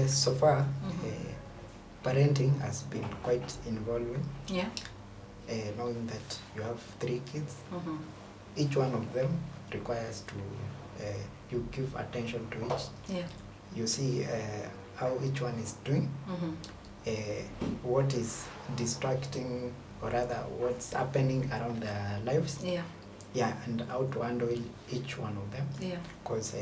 So far, parenting has been quite involving. Yeah. Knowing that you have 3 kids, each one of them requires to you give attention to each. Yeah. You see how each one is doing, what is distracting, or rather what's happening around their lives. Yeah. Yeah, and how to handle each one of them. Yeah. Because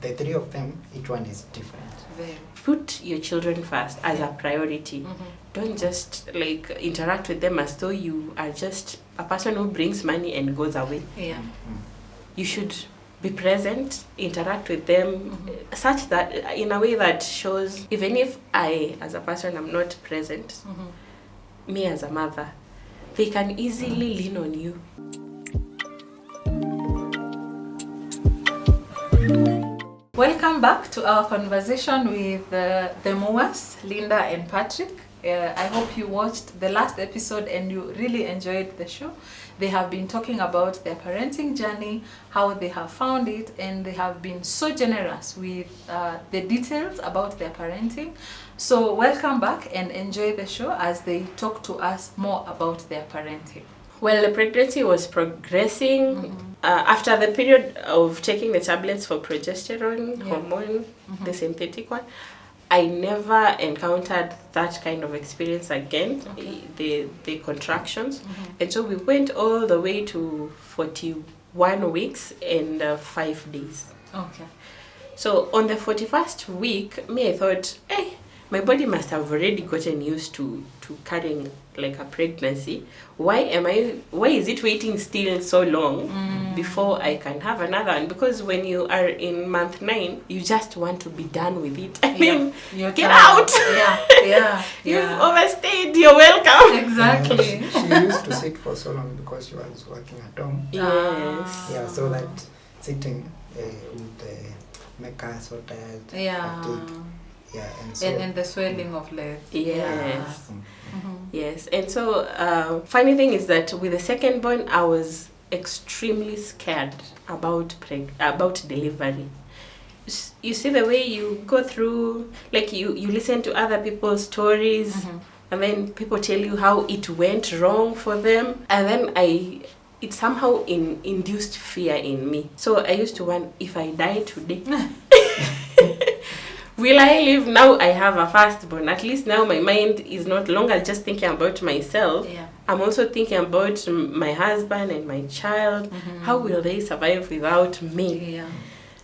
the 3 of them, each one is different. Very. Put your children first as a priority. Don't just like interact with them as though you are just a person who brings money and goes away. Yeah. You should be present, interact with them, such that in a way that shows, even if I as a person am not present, me as a mother, they can easily lean on you. Welcome back to our conversation with the Muas, Linda and Patrick. I hope you watched the last episode and you really enjoyed the show. They have been talking about their parenting journey, how they have found it, and they have been so generous with the details about their parenting. So welcome back and enjoy the show as they talk to us more about their parenting. Well, the pregnancy was progressing. After the period of taking the tablets for progesterone, hormone, the synthetic one, I never encountered that kind of experience again, the contractions. And so we went all the way to 41 weeks and 5 days. Okay. So on the 41st week, I thought, hey, my body must have already gotten used to carrying like a pregnancy. Why is it waiting still so long before I can have another one? Because when you are in month 9, you just want to be done with it. I mean, get out. You've overstayed. You're welcome. Exactly. She used to sit for so long because she was working at home. Yes. Yeah, so that sitting would make her so tired. Fatigue. Yeah, and so and the swelling of legs. Yes. Yes. And so funny thing is that with the second born, I was extremely scared about delivery. You see the way you go through, like you listen to other people's stories, and then people tell you how it went wrong for them, and then it somehow induced fear in me. So I used to wonder, if I die today, will I live? Now I have a firstborn. At least now my mind is not longer just thinking about myself. Yeah. I'm also thinking about my husband and my child. How will they survive without me? Yeah.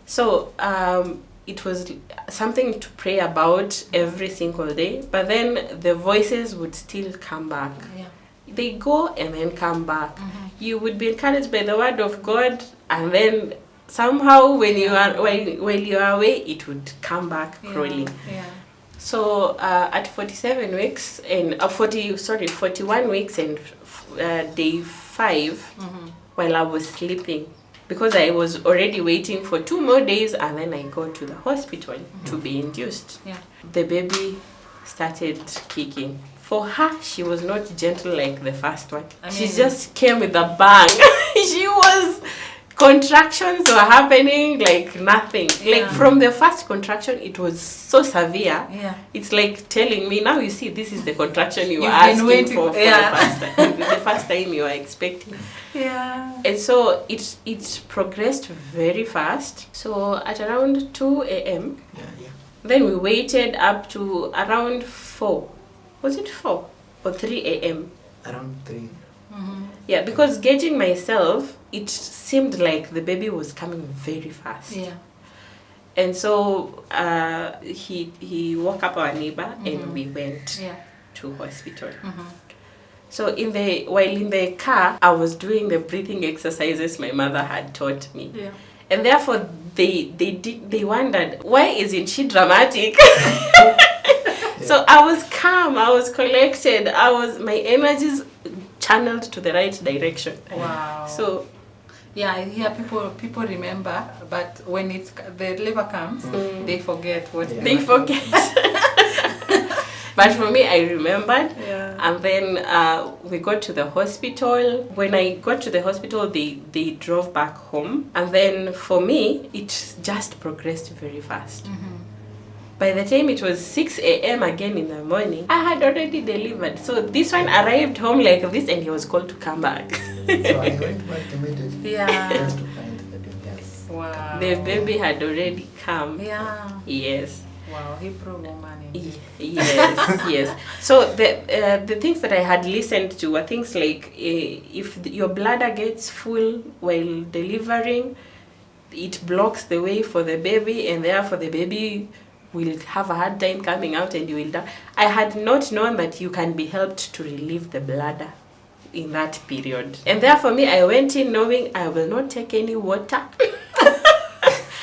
So it was something to pray about every single day. But then the voices would still come back. Yeah. They go and then come back. You would be encouraged by the word of God, and then somehow when you are while you are away, it would come back crawling. Yeah. So at 47 weeks and 41 weeks and day 5, while I was sleeping, because I was already waiting for 2 more days, and then I go to the hospital to be induced. Yeah. The baby started kicking. For her, she was not gentle like the first one. She just came with a bang. Contractions were happening like nothing. Like from the first contraction, it was so severe. Yeah. It's like telling me, now you see, this is the contraction you were asking for the first time you were expecting. Yeah. And so it progressed very fast. So at around 2 a.m., then we waited up to around 4. Was it 4 or 3 a.m.? Around 3. Yeah, because gauging myself, it seemed like the baby was coming very fast. Yeah. And so he woke up our neighbor and we went to hospital. So while in the car, I was doing the breathing exercises my mother had taught me. Yeah. And therefore they wondered, why isn't she dramatic? So I was calm, I was collected, my energies channeled to the right direction. Wow. So I hear people remember, but when the labor comes, they forget what they forget. But for me, I remembered. Yeah. And then we got to the hospital. When I got to the hospital, they drove back home. And then for me, it just progressed very fast. By the time it was 6 a.m. again in the morning, I had already delivered. So this one arrived home like this, and he was called to come back. So I went back immediately. Yeah. Just to find the baby. Yes. Wow. The baby had already come. Yeah. Yes. Wow, Hebrew woman indeed. Yes, yes. So the things that I had listened to were things like if your bladder gets full while delivering, it blocks the way for the baby, and therefore the baby will have a hard time coming out and you will die. I had not known that you can be helped to relieve the bladder in that period. And therefore me, I went in knowing I will not take any water.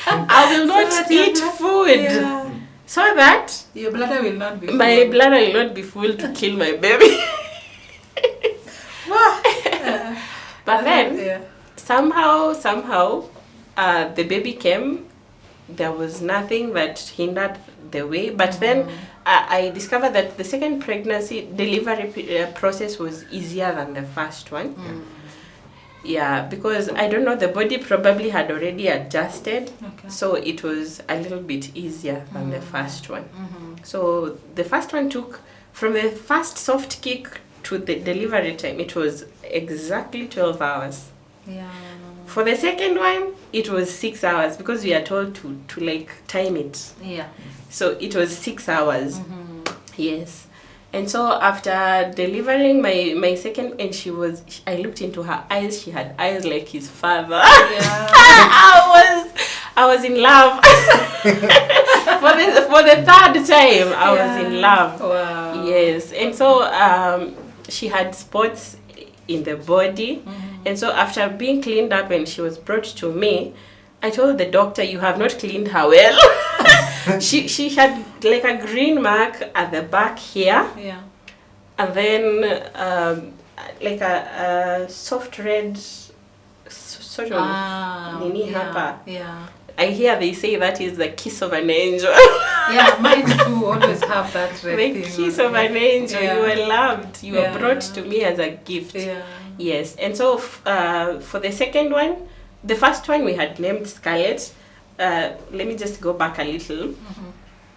I will not eat food. Yeah. So that Your bladder will not be full. my bladder will not be full to kill my baby. But then somehow the baby came. There was nothing that hindered the way. But then I discovered that the second pregnancy delivery process was easier than the first one. Yeah, because I don't know, the body probably had already adjusted. Okay. So it was a little bit easier than the first one. So the first one took, from the first soft kick to the delivery time, it was exactly 12 hours. Yeah. For the second one, it was 6 hours because we are told to like time it. Yeah. So it was 6 hours. Yes. And so after delivering my second, and I looked into her eyes, she had eyes like his father. Yeah. I was in love. for the third time, I was in love. Wow. Yes. And so she had spots in the body. And so after being cleaned up and she was brought to me, I told the doctor, you have not cleaned her well. She had like a green mark at the back here. Yeah. And then like a soft red sort of nini hapa. Yeah. I hear they say that is the kiss of an angel. Yeah, mine too always have that red The thing. kiss of an angel. Yeah. You were loved. You Yeah. were brought to me as a gift. Yeah. Yes. And so for the second one, the first one we had named Scarlett. Let me just go back a little.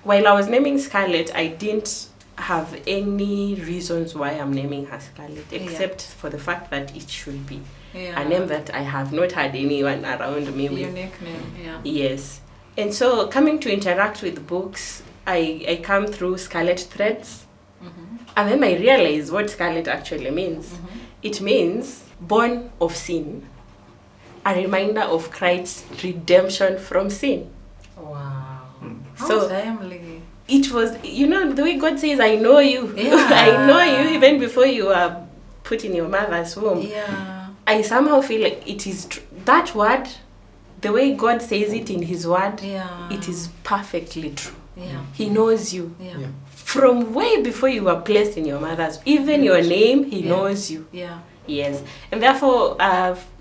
While I was naming Scarlett, I didn't have any reasons why I'm naming her Scarlett, except for the fact that it should be a name that I have not had anyone around me with. Unique name, yeah. Yes. And so coming to interact with books, I come through Scarlet Threads. And then I realize what Scarlet actually means. It means born of sin. A reminder of Christ's redemption from sin. Wow. How So timely. it was, you know, the way God says, I know you. Yeah. I know you even before you are put in your mother's womb. Yeah. I somehow feel like it is that word, the way God says it in his word, it is perfectly true. Yeah. He knows you. Yeah. From way before you were placed in your mother's, even your name, he knows you. Yeah. Yes. And therefore,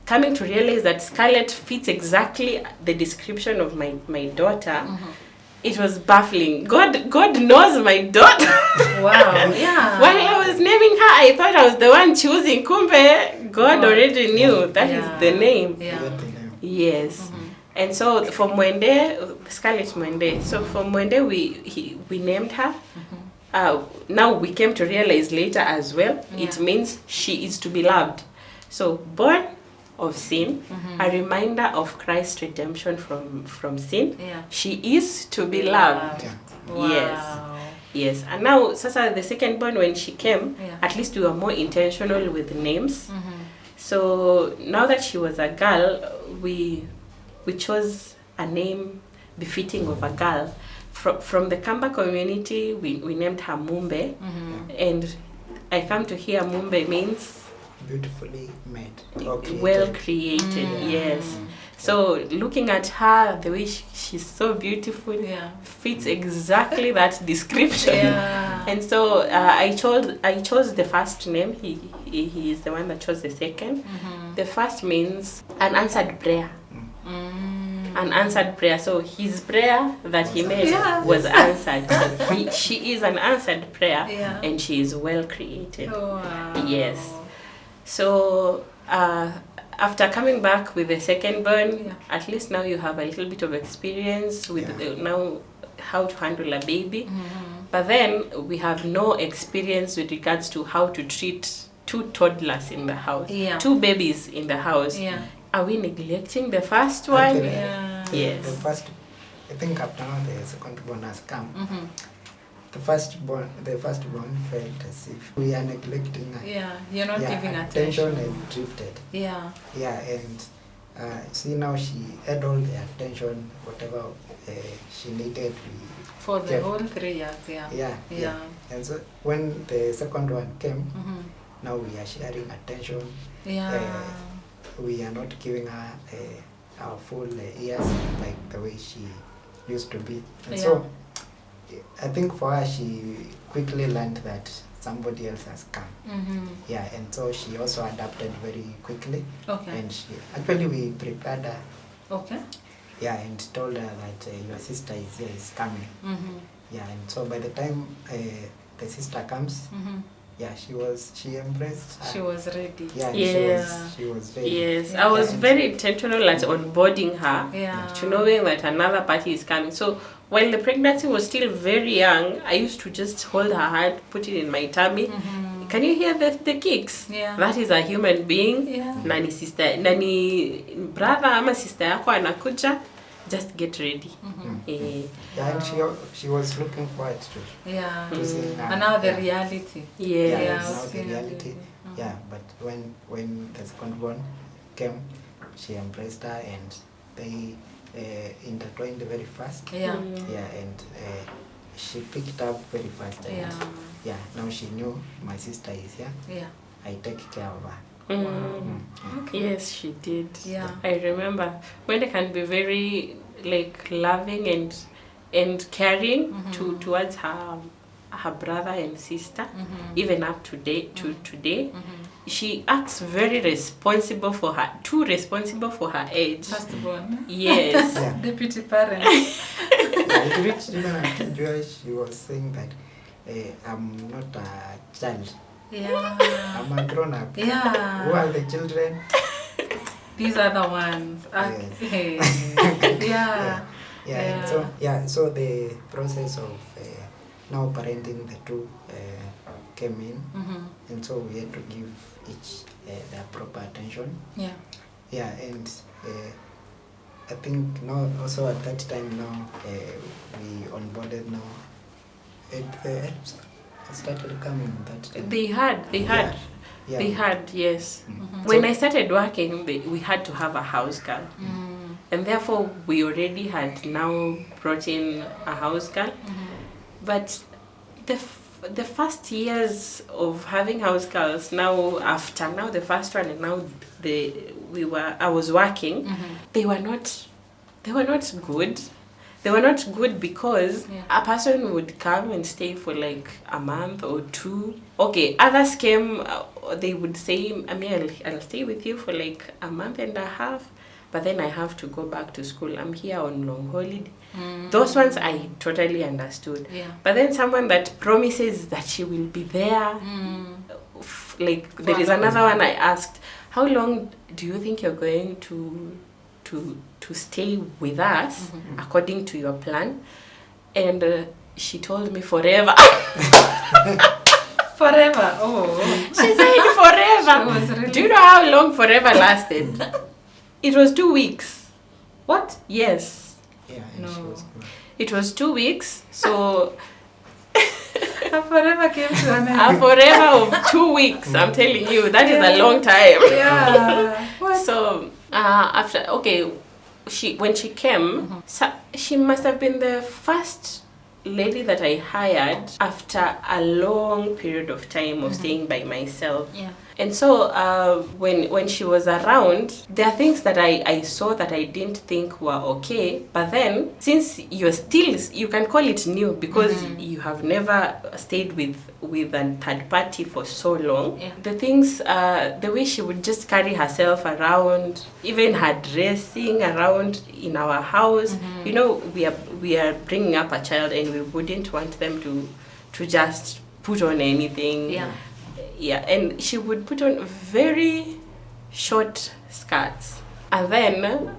coming to realize that Scarlett fits exactly the description of my daughter, it was baffling. God knows my daughter. Wow. Yeah. While I was naming her, I thought I was the one choosing. Kumbe, God already knew that is the name. Yeah. Yes. And so for Mwende, Scarlett Mwende. So for Mwende, we named her. Now we came to realize later as well, it means she is to be loved. So born of sin, a reminder of Christ's redemption from sin. Yeah. She is to be loved. Wow. Yes. And now, Sasa, the second born, when she came, Yeah. at least we were more intentional with names. So now that she was a girl, we chose a name befitting of a girl. From the Kamba community, we named her Mumbe. And I come to hear Mumbe means Beautifully made. well created. Yes. So looking at her, the way she's so beautiful, fits exactly that description. Yeah. And so I chose the first name. He is the one that chose the second. The first means an answered prayer. An answered prayer. So his prayer that he made was answered. So she is an answered prayer, and she is well created. Wow. Yes. So after coming back with the second born, at least now you have a little bit of experience with now how to handle a baby. But then we have no experience with regards to how to treat 2 toddlers in the house, 2 babies in the house. Are we neglecting the first one? Yes. The first, I think after now the second born has come. The firstborn felt as if we are neglecting her. You're not giving attention and drifted. And see now she had all the attention, whatever she needed. For the whole 3 years, And so when the second one came, now we are sharing attention. We are not giving her our full ears like the way she used to be. And so I think for her, she quickly learned that somebody else has come. And so she also adapted very quickly. And we prepared her. And told her that your sister is here, is coming. And so by the time the sister comes, she embraced her. She was ready. She was ready. Yes, I was very intentional at onboarding her to knowing that another party is coming. So while the pregnancy was still very young, I used to just hold her hand, put it in my tummy. Can you hear the kicks? That is a human being. Nani sister, nani brother ama sister yako anakuja. Just get ready. And she was looking forward to seeing her. And now the reality. Now the reality. But when the second born came, she embraced her and they intertwined very fast. And she picked up very fast. And now she knew my sister is here. I take care of her. Yes, she did. I remember when they can be very loving and caring towards her brother and sister, even up to today. She acts very responsible for her, too responsible for her age. Firstborn. Yes. Deputy parent. It reached even until she was saying that I'm not a child. I'm a grown up. Who are the children? These are the ones. So the process of now parenting the 2 came in, and so we had to give each their proper attention. And I think now also at that time now we onboarded now. It started coming that time. They had, yes. When I started working, we had to have a house girl. And therefore, we already had now brought in a house girl. But the first years of having house girls, now the first one and now I was working, they were not good. They were not good because a person would come and stay for a month or 2. Okay, others came, they would say, I'll stay with you for a month and a half, but then I have to go back to school. I'm here on long holiday. Those ones I totally understood. But then someone that promises that she will be there, there is another one I asked, how long do you think you're going to stay with us according to your plan? And she told me forever. Forever. Oh, she said forever. Really... Do you know how long forever lasted? It was 2 weeks. What? Yes. No. It was 2 weeks. So a forever came to an end. A forever of 2 weeks. I'm telling you, that is a long time. What? So when she came, she must have been the first lady that I hired after a long period of time of staying by myself. And so when she was around, there are things that I saw that I didn't think were okay. But then, since you can call it new because you have never stayed with a third party for so long. The things, the way she would just carry herself around, even her dressing around in our house. You know, we are bringing up a child and we wouldn't want them to just put on anything. And she would put on very short skirts. And then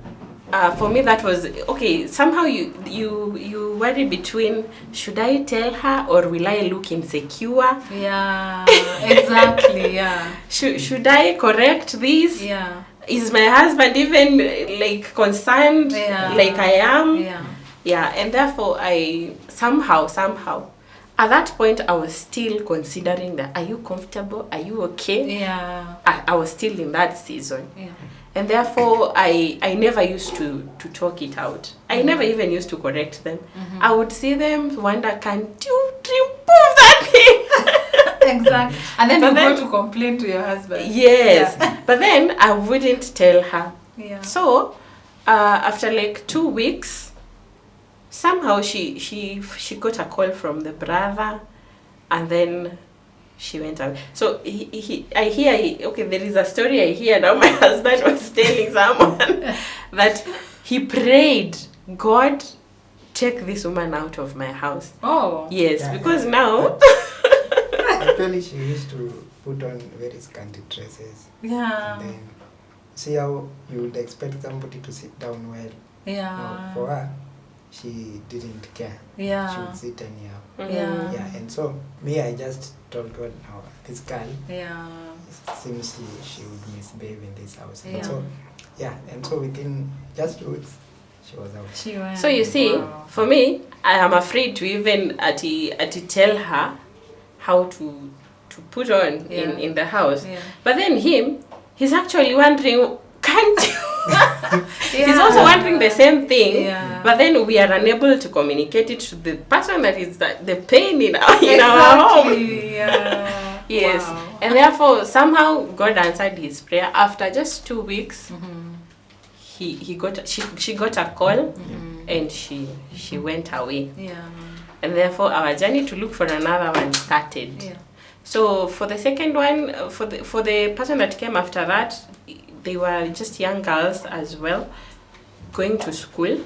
for me that was okay. Somehow you worry between, should I tell her or will I look insecure? Yeah, exactly. Yeah. Should I correct this? Yeah. Is my husband even like concerned like I am? Yeah. Yeah, and therefore I somehow at that point I was still considering that, are you comfortable? Are you okay? Yeah. I was still in that season. Yeah. And therefore I never used to talk it out. I never even used to correct them. I would see them wonder, can you remove that thing? Exactly. And then you go to complain to your husband. Yes. Yeah. But then I wouldn't tell her. Yeah. So after like 2 weeks, somehow she got a call from the brother, and then she went away. So I hear, okay, there is a story I hear now. My husband was telling someone that he prayed, God, take this woman out of my house. Oh. Yes, yeah, because now... Actually, she used to put on very scanty dresses. Yeah. And then see how you would expect somebody to sit down well. Yeah. No, for her, she didn't care. Yeah. She would sit anyhow. Yeah. Yeah, and so me, I just told God, now this girl, seems she would misbehave in this house. Yeah. And so, yeah, and so within just 2 weeks, she was out. She went. So you see, for me, I am afraid to even tell her how to put on in the house. Yeah. But then he's actually wondering, can't you? He's also wondering the same thing, but then we are unable to communicate it to the person that is the pain in our home. Yeah. Yes. Wow. And therefore somehow God answered his prayer. After just 2 weeks, she got a call, and she went away. Yeah. And therefore our journey to look for another one started. Yeah. So for the second one, for the person that came after that, they were just young girls as well, going to school.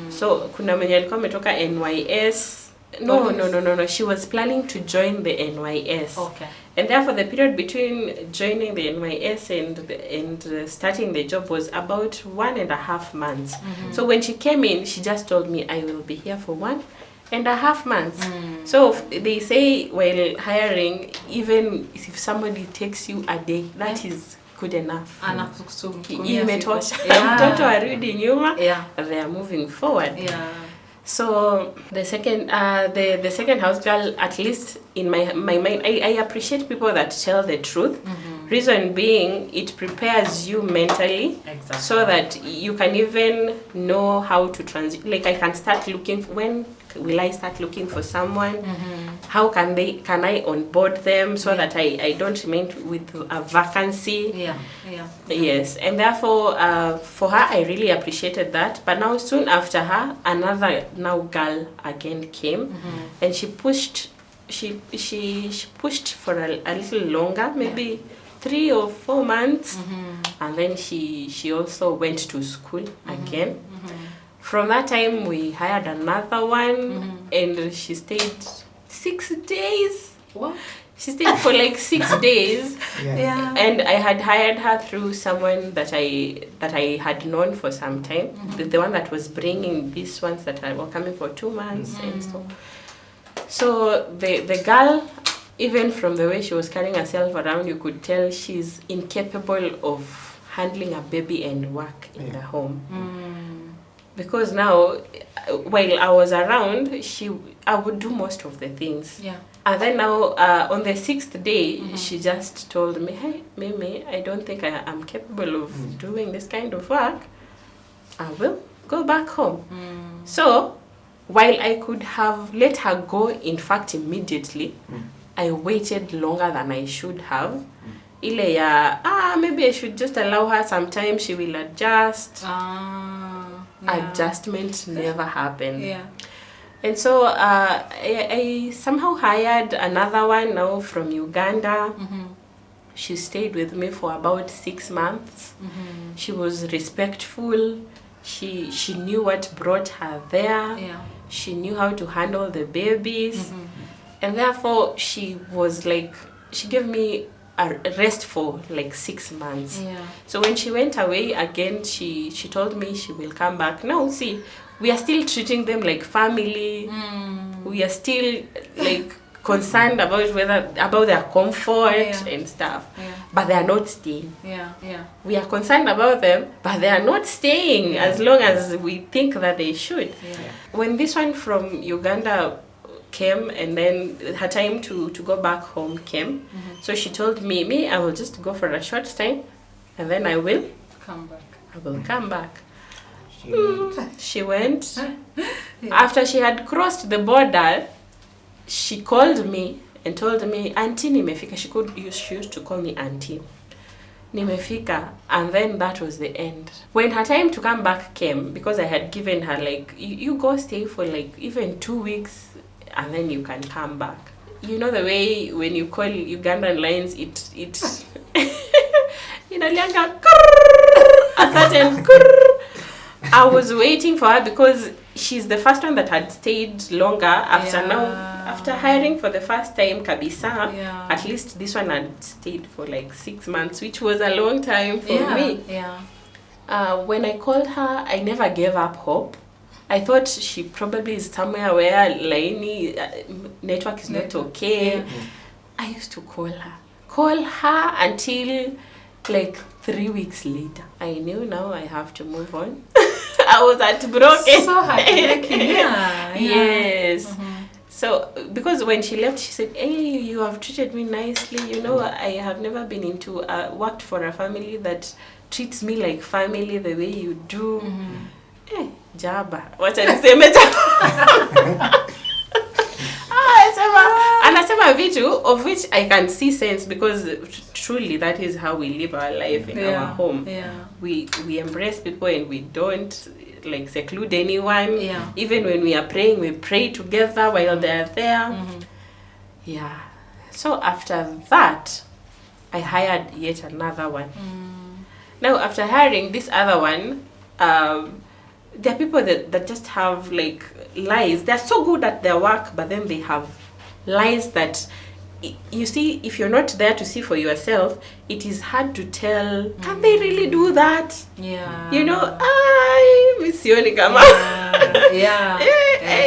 So kuna mwenye alikuwa ametoka NYS. No. She was planning to join the NYS. Okay. And therefore the period between joining the NYS and starting the job was about 1.5 months. So when she came in, she just told me, I will be here for 1.5 months. So they say while hiring, even if somebody takes you a day, that is good enough. Imetosha. Mtoto arudi nyuma. They are moving forward. Yeah. So the second house girl, at least in my mind, I appreciate people that tell the truth. Reason being, it prepares you mentally, so that you can even know how to transit. Like I can start looking, when will I start looking for someone? How can I onboard them so that I don't remain with a vacancy? Yes, and therefore for her I really appreciated that. But now soon after her, another girl again came, and she pushed for a little longer, maybe 3 or 4 months, and then she also went to school again. From that time we hired another one, and she stayed 6 days. What? She stayed for like 6 days. Yeah. And I had hired her through someone that I had known for some time. The one that was bringing these ones that were coming for 2 months and so. So the girl, even from the way she was carrying herself around, you could tell she's incapable of handling a baby and work in the home. Because now, while I was around, I would do most of the things. Yeah. And then now, on the 6th day, she just told me, hey, Mimi, I don't think I am capable of doing this kind of work. I will go back home. So, while I could have let her go, in fact, immediately, I waited longer than I should have. Ile ya, maybe I should just allow her some time, she will adjust. Adjustment never happened. Yeah. And so I somehow hired another one now from Uganda. She stayed with me for about 6 months. She was respectful. She knew what brought her there. Yeah. She knew how to handle the babies. And therefore she was like, she gave me rest for like 6 months. Yeah. So when she went away again, she told me she will come back. Now see, we are still treating them like family. We are still like concerned about their comfort and stuff. But they are not staying. We are concerned about them, but they are not staying as long as we think that they should. When this one from Uganda came, and then her time to go back home came, so she told me, I will just go for a short time, and then I will come back. I will come back. She went. After she had crossed the border, she called me and told me, Auntie, nimefika. She used to call me Auntie. Nimefika. And then that was the end. When her time to come back came, because I had given her like, you go stay for like even 2 weeks, and then you can come back. You know the way when you call Ugandan lines, it inalianga a certain. I was waiting for her because she's the first one that had stayed longer after hiring for the first time kabisa. At least this one had stayed for like 6 months, which was a long time for me. When I called her, I never gave up hope. I thought she probably is somewhere where Laini network is not okay. I used to call her until like 3 weeks later. I knew now I have to move on. I was heartbroken. So heartbreaking, Yes. So, because when she left, she said, hey, you have treated me nicely. You know, I have never been into, worked for a family that treats me like family the way you do. Jaba. Wacha niseme jaba. Anasema vitu of which I can see sense, because truly that is how we live our life in our home. We embrace people and we don't like seclude anyone. Even when we are praying, we pray together while they are there. So after that, I hired yet another one. Now after hiring this other one, there are people that just have like lies. They're so good at their work, but then they have lies that, you see, if you're not there to see for yourself, it is hard to tell, can they really do that? You know, misioni kama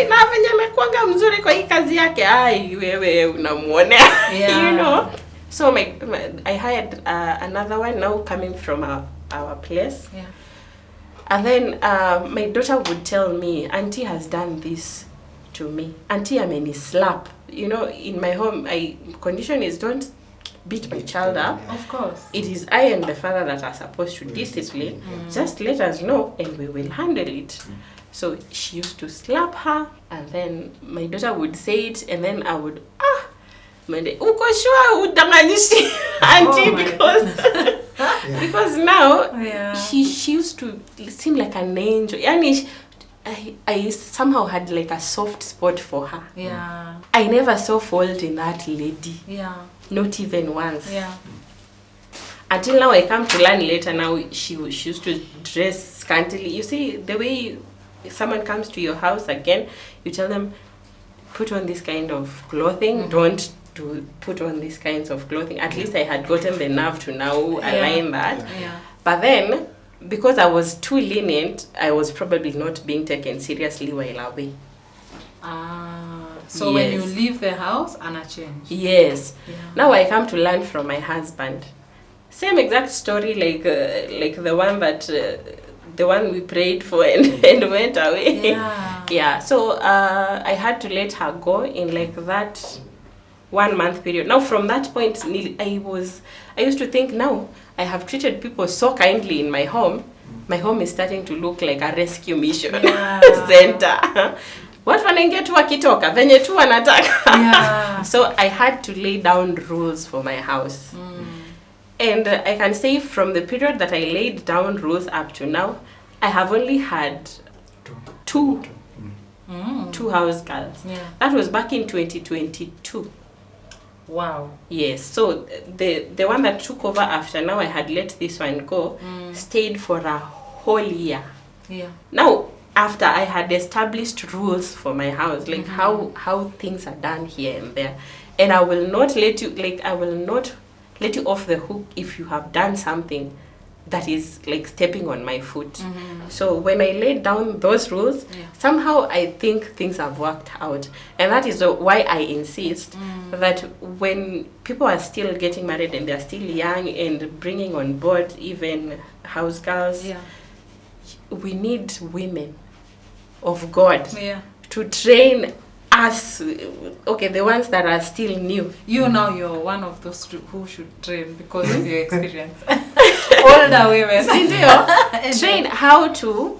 na venye amekuanga mzuri kwa hii kazi yake, wewe unamuonea. You know. So I hired another one now coming from our place. And then my daughter would tell me, Auntie has done this to me. Auntie ameni slap. You know, in my home, condition is don't beat my child up. Of course. It is I and the father that are supposed to discipline. Just let us know and we will handle it. So she used to slap her, and then my daughter would say it, and then I would, uko sure udanganishi Auntie, because now she used to seem like an angel. Yani, I somehow had like a soft spot for her. I never saw fault in that lady. Not even once. Until now, I come to learn later. Now she used to dress scantily. You see, the way someone comes to your house again, you tell them, put on this kind of clothing. Don't put on these kinds of clothing. At least I had gotten the nerve to now align that. But then, because I was too lenient, I was probably not being taken seriously while away. So when you leave the house, Anna changed. Yes. Now I come to learn from my husband. Same exact story like the one that the one we prayed for and went away. So I had to let her go in like that 1 month period. Now from that point, I used to think, now I have treated people so kindly in my home. My home is starting to look like a rescue mission center. What wanaingia tu wakitoka venye tu wanataka. So I had to lay down rules for my house. And I can say from the period that I laid down rules up to now, I have only had two house girls. That was back in 2022. Wow. Yes. So the one that took over after now, I had let this one go, stayed for a whole year. Now, after I had established rules for my house, like how things are done here and there, and I will not let you, like I will not let you off the hook if you have done something that is like stepping on my foot. So when I laid down those rules, somehow I think things have worked out. And that is why I insist that when people are still getting married and they're still young and bringing on board even house girls, we need women of God to train us, okay, the ones that are still new. Now you're one of those who should train because of your experience. Older women. Train how to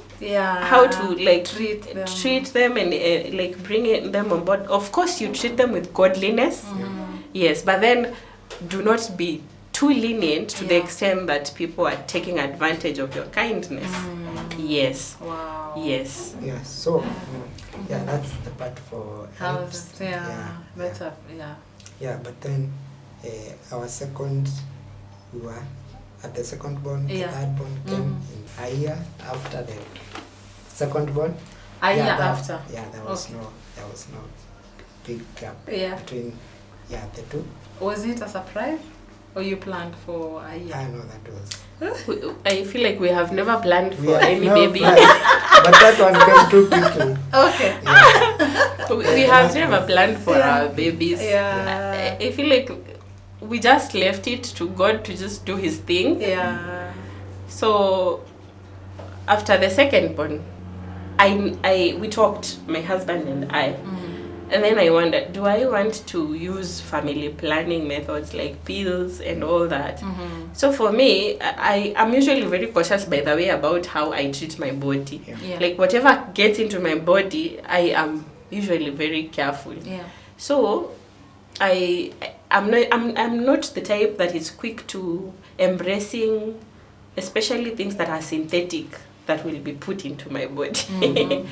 like treat them and like bring them on board. Of course, you treat them with godliness, yes, but then do not be too lenient to the extent that people are taking advantage of your kindness. Yes. Wow. Yes. Yeah. So that's the part for helps. Better. Yeah, but then our second, we were at the second born, the third born came in a year after the second born. A year after. There was no big gap between the two. Was it a surprise, or you planned for a year? I know that was. I feel like we have never planned for any baby. But that one came too quickly. Okay. We have never planned for our babies. Yeah. I feel like we just left it to God to just do His thing. Yeah. So after the second born, we talked, my husband and I. And then I wondered, do I want to use family planning methods like pills and all that? So for me, I'm usually very cautious, by the way, about how I treat my body. Like whatever gets into my body, I am usually very careful. So I'm not the type that is quick to embracing, especially things that are synthetic that will be put into my body.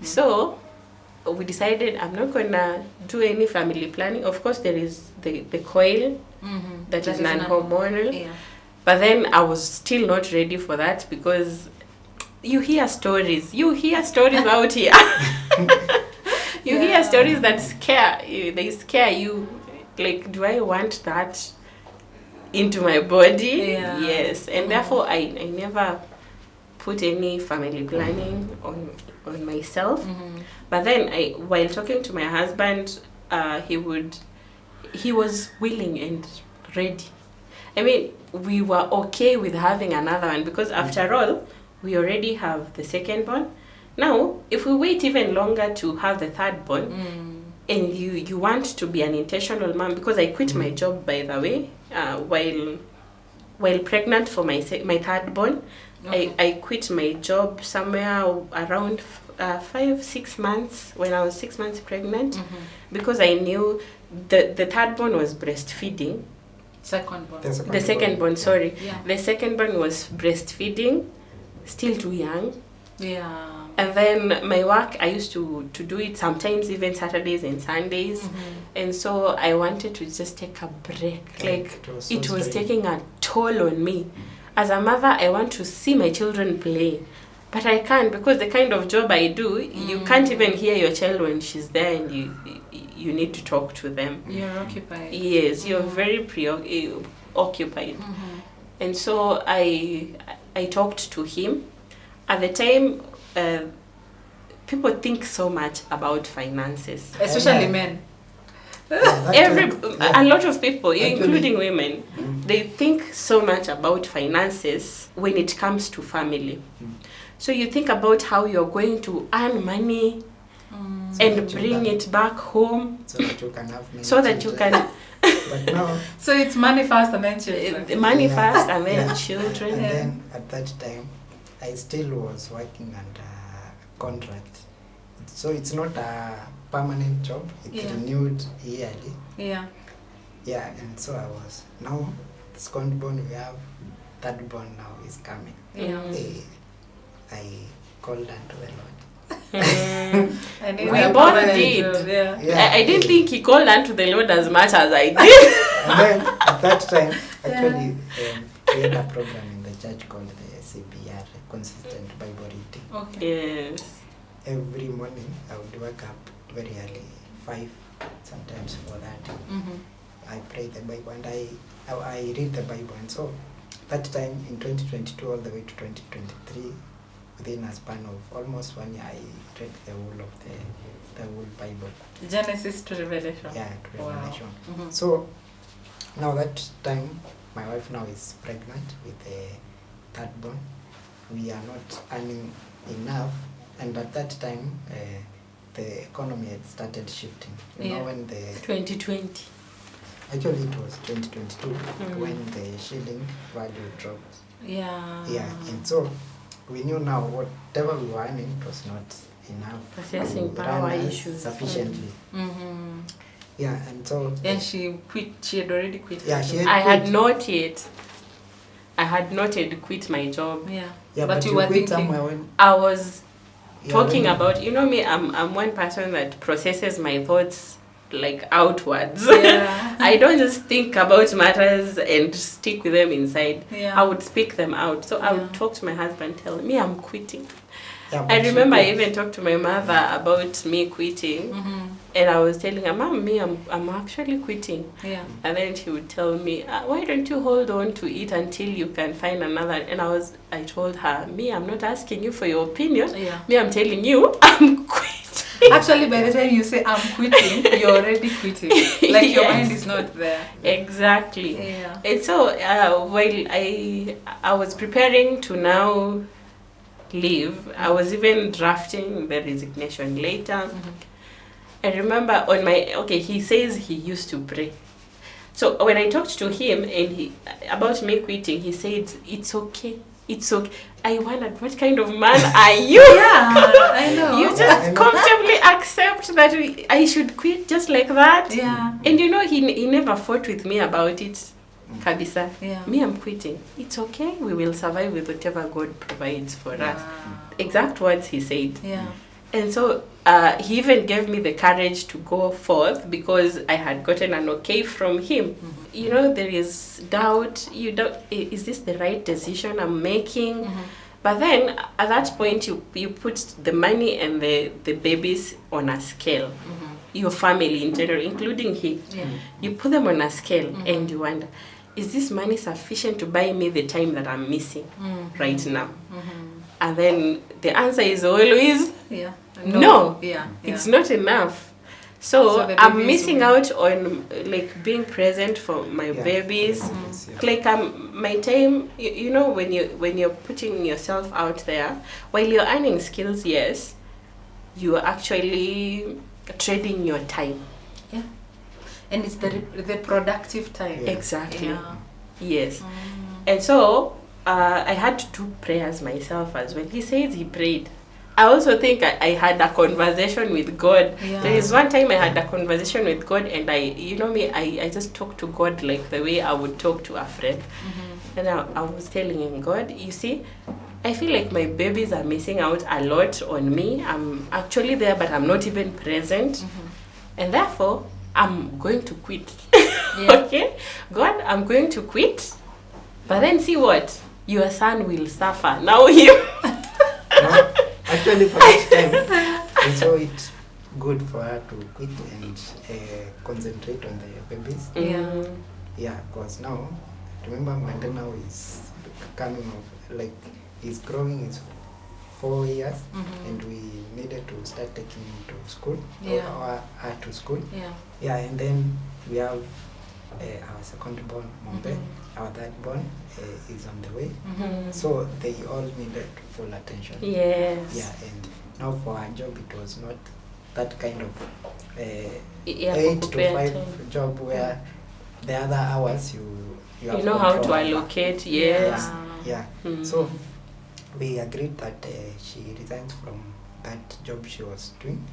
So we decided I'm not gonna do any family planning. Of course, there is the coil that is non-hormonal, but then I was still not ready for that because you hear stories out here. You hear stories that scare you. They scare you. Like, do I want that into my body? Yes, and therefore I never put any family planning on myself. But then while talking to my husband, he was willing and ready. I mean, we were okay with having another one because after all, we already have the second born. Now, if we wait even longer to have the third born, and you want to be an intentional mom, because I quit my job, by the way, while pregnant for my third born. I quit my job somewhere around 5-6 months when I was 6 months pregnant, because I knew the third born was breastfeeding. The second born, sorry. The second born was breastfeeding, still too young. And then my work, I used to do it sometimes even Saturdays and Sundays. And so I wanted to just take a break. Like, it was taking a toll on me. As a mother, I want to see my children play. But I can't, because the kind of job I do, you can't even hear your child when she's there and you need to talk to them. You're occupied. Yes, you're very preoccupied. And so I talked to him. At the time, people think so much about finances. Especially men. A lot of people, including women, they think so much about finances when it comes to family. So you think about how you're going to earn money and bring it back home so that you can have many so that you can but no. So it's money first and then children. Money first and then children. And then at that time I still was working under contract. So it's not a permanent job. It's renewed yearly. And so I was. Now, second born we have, third born now is coming. I called unto the Lord. We both did. I didn't think he called unto the Lord as much as I did. And then at that time, actually, we had a program in the church called the CBR, Consistent Bible Reading. Yes. Every morning I would wake up very early, 5, sometimes 4:30. I pray the Bible and I read the Bible. And so that time in 2022 all the way to 2023, within a span of almost 1 year, I read the whole of the whole Bible. Genesis to Revelation. Yeah, to Revelation. Wow. Mm-hmm. So now that time, my wife now is pregnant with the third born. We are not earning enough, and at that time, the economy had started shifting. You know, when the 2020. Actually, it was 2022 when the shilling value dropped. Yeah. Yeah, and so we knew now whatever we were earning was not enough Processing to power run us issues sufficiently. Mm-hmm. Yeah, and so. And she quit. She had already quit. Yeah, she had I quit. had not yet. I had not yet quit my job. Yeah. Yeah, but you you were quit thinking. somewhere when. I was talking when about, you know me, I'm one person that processes my thoughts like outwards. Yeah. I don't just think about matters and stick with them inside. Yeah. I would speak them out. So I Yeah. would talk to my husband, tell me I'm quitting. Yeah, I but she remember I quit. even talked to my mother about me quitting. Mm-hmm. And I was telling her, Mom, I'm actually quitting. Yeah. And then she would tell me, why don't you hold on to it until you can find another? And I told her, I'm not asking you for your opinion. Yeah. I'm telling you, I'm quitting. Actually, by the time you say I'm quitting, you're already quitting. Like your Yes. mind is not there. Exactly. Yeah. And so while I was preparing to now leave, I was even drafting the resignation letter. Mm-hmm. I remember he says he used to pray. So when I talked to him and about me quitting, he said, it's okay. I wondered, what kind of man are you? Yeah, I know. You just comfortably accept that I should quit just like that? Yeah. And you know, he never fought with me about it. Kabisa. Yeah. I'm quitting. It's okay. We will survive with whatever God provides for us. Wow. Exact words he said. Yeah. And so he even gave me the courage to go forth because I had gotten an okay from him. Mm-hmm. You know, there is doubt. Is this the right decision I'm making? Mm-hmm. But then at that point, you put the money and the babies on a scale. Mm-hmm. Your family in general, including him. Yeah. You put them on a scale and you wonder, is this money sufficient to buy me the time that I'm missing right now? Mm-hmm. And then the answer is always no. Yeah. It's not enough. So I'm missing out on like being present for my babies. Mm-hmm. Like my time, you know, when you're putting yourself out there, while you're earning skills, yes, you are actually trading your time. Yeah. And it's the productive time. Yeah. Exactly. Yeah. Yes. And so I had to do prayers myself as well. He says he prayed. I also think I had a conversation with God. Yeah. There is one time I had a conversation with God and I just talked to God like the way I would talk to a friend. Mm-hmm. And I was telling him, God, you see, I feel like my babies are missing out a lot on me. I'm actually there, but I'm not even present. Mm-hmm. And therefore, I'm going to quit. Yeah. Okay? God, I'm going to quit. But then see what? Your son will suffer. Now him. No, actually, for that time, we saw it good for her to quit and concentrate on the babies. Yeah. Yeah, because now, remember, Manda now is coming of, like, he's growing, he's 4 years, and we needed to start taking him to school, or to school. Yeah. Yeah, and then we have our second born, Mombe, our third born is on the way. Mm-hmm. So they all needed full attention. Yes. Yeah, and now for our job, it was not that kind of 8 to 5 job where the other hours you have know how to allocate. Yes. Yeah. Mm-hmm. So we agreed that she resigns from that job she was doing.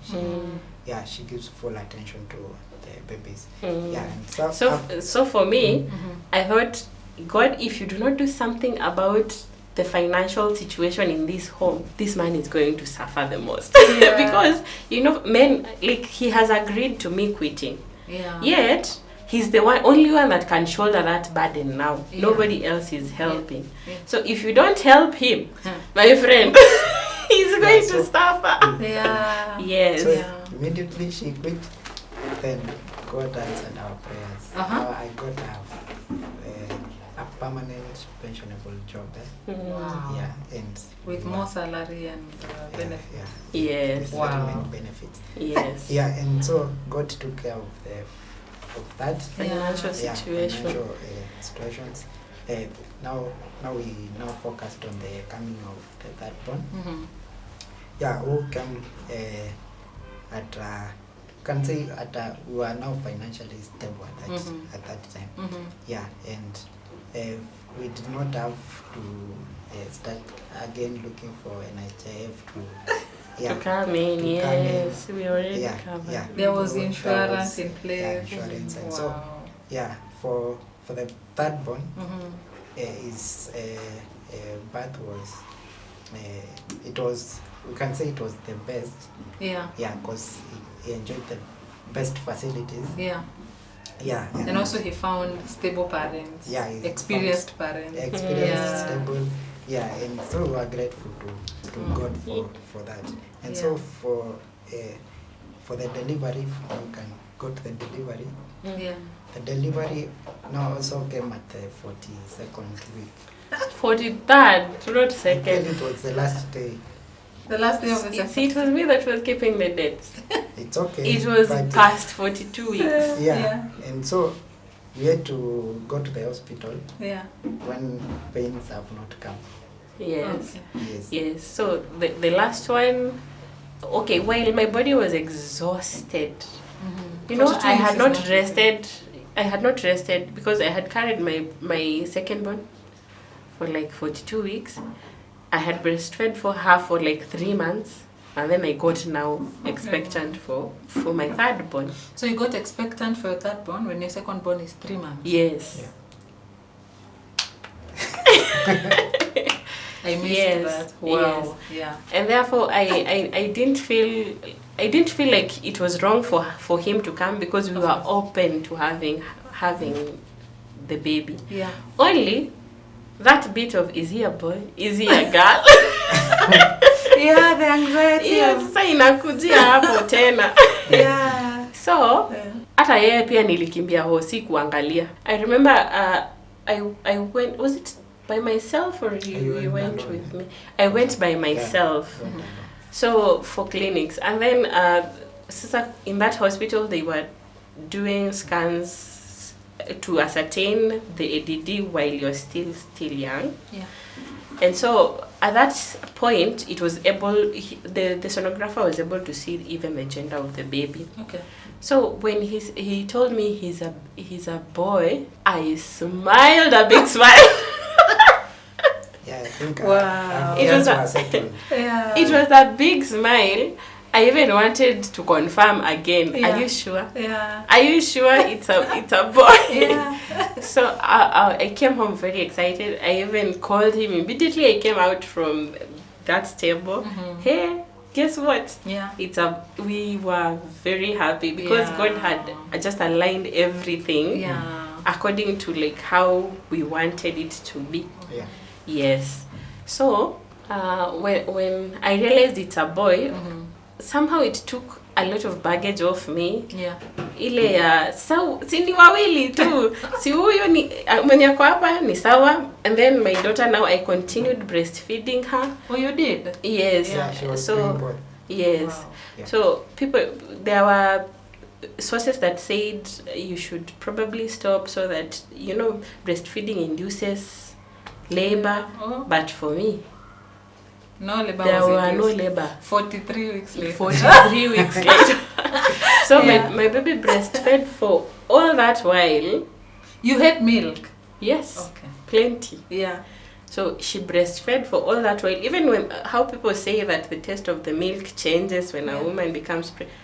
She gives full attention to the babies. Yeah. And so for me, I thought, God, if you do not do something about the financial situation in this home, this man is going to suffer the most. Yeah. Because men, like, he has agreed to me quitting. Yeah. Yet he's the only one that can shoulder that burden now. Yeah. Nobody else is helping. Yeah. Yeah. So if you don't help him, my friend, he's going to suffer. Yeah. Yes. So immediately she quit. Then God answered our prayers. I got a permanent pensionable job. Wow. Yeah, and with more salary and benefits. Yeah. Yes. With very many benefits. Yes. Yeah, and so God took care of that financial situation. Financial situations. Now we focused on the coming of the third born. Yeah, who came we are now financially stable at that time. Yeah, and we did not have to start again looking for NHIF to come in. Yes, we already covered. Yeah. There was insurance in place. Yeah, insurance, and so for the third born, his birth was we can say it was the best. Yeah, because he enjoyed the best facilities. Yeah. And also he found stable parents. Yeah, experienced parents. Stable. Yeah, and so we are grateful to God for that. And so for the delivery, you can go to the delivery. The delivery now also came at the 42nd week. 43rd, not second. It was the last day. The last day of the See, it was me that was keeping the dates. It's okay. It was past 42 weeks. Yeah. And so we had to go to the hospital when pains have not come. Yes. Okay. Yes. So the last one, okay, while my body was exhausted, I had not rested. I had not rested because I had carried my second born for like 42 weeks. I had breastfed for her for like 3 months, and then I got now expectant for my third born. So you got expectant for your third born when your second born is 3 months? Yes. I missed that. Wow. Yes. Yeah. And therefore I didn't feel like it was wrong for him to come because we were open to having the baby. Yeah. Only that bit of, is he a boy? Is he a girl? Yeah, the anxiety. Yes, sasa inakujia hapo tena. Yeah. So, hata yeye pia nilikimbia hosi kuangalia. I remember I went, was it by myself or you went with me? I went by myself. Yeah. So, for clinics. And then in that hospital they were doing scans to ascertain the ADD while you're still young. Yeah. And so at that point it was the sonographer was able to see even the gender of the baby. Okay. So when he told me he's a boy, I smiled a big smile. Yeah, I think wow. It was a big smile. I even wanted to confirm again. Yeah. Are you sure? Yeah. Are you sure it's a boy? Yeah. So I came home very excited. I even called him immediately. I came out from that table. Hey, guess what? Yeah. We were very happy because God had just aligned everything according to like how we wanted it to be. Yeah. Yes. So when I realized it's a boy. Somehow it took a lot of baggage off me. Yeah. Ile ya si ni wawili tu. Si huyo ni mwenye kwa hapa ni sawa. And then my daughter now I continued breastfeeding her. Oh, you did? Yes. Yeah, she was so yes. Wow. Yeah. So there were sources that said you should probably stop so that breastfeeding induces labor. Oh. But for me, no labor. There were no labor. 43 weeks later. 43 weeks later. So my baby breastfed for all that while. You had milk? Yes. Okay. Plenty. Yeah. So she breastfed for all that while. Even when how people say that the taste of the milk changes when a woman becomes pregnant.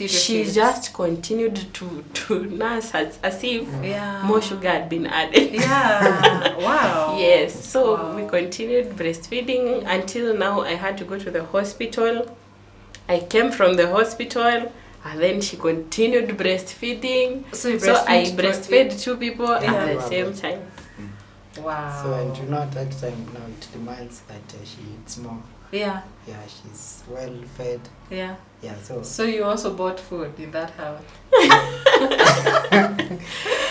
She just continued to nurse as if more sugar had been added. Yeah. Wow. Yes. So we continued breastfeeding until now I had to go to the hospital. I came from the hospital and then she continued breastfeeding. So I breastfed 2 people at the same time. Wow. So and at that time now it demands that she eats more. Yeah. Yeah, she's well fed. Yeah. Yeah, so you also bought food in that house?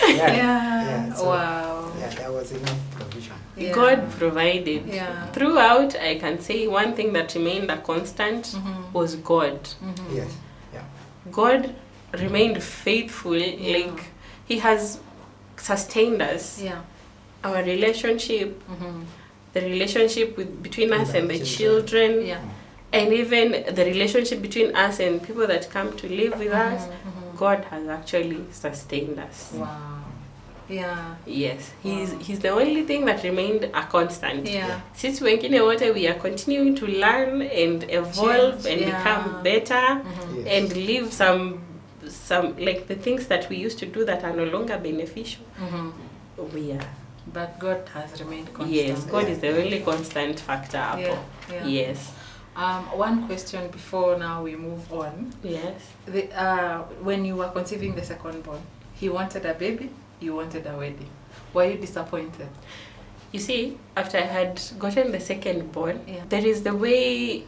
Yeah. So, wow. Yeah, there was enough provision. Yeah. God provided. Yeah. Throughout, I can say one thing that remained a constant was God. Yes. Yeah. God remained faithful. Like, He has sustained us. Yeah. Our relationship, the relationship between us and the children, and even the relationship between us and people that come to live with us, God has actually sustained us. Wow. Yeah. Yes, he's the only thing that remained a constant. Yeah. Since wengine wote we are continuing to learn and evolve and become better and live some like the things that we used to do that are no longer beneficial. We are. But God has remained constant. Yes, God is the only constant factor. Yes. One question before now we move on. Yes. When you were conceiving the second born, he wanted a baby, you wanted a wedding. Were you disappointed? You see, after I had gotten the second born, there is the way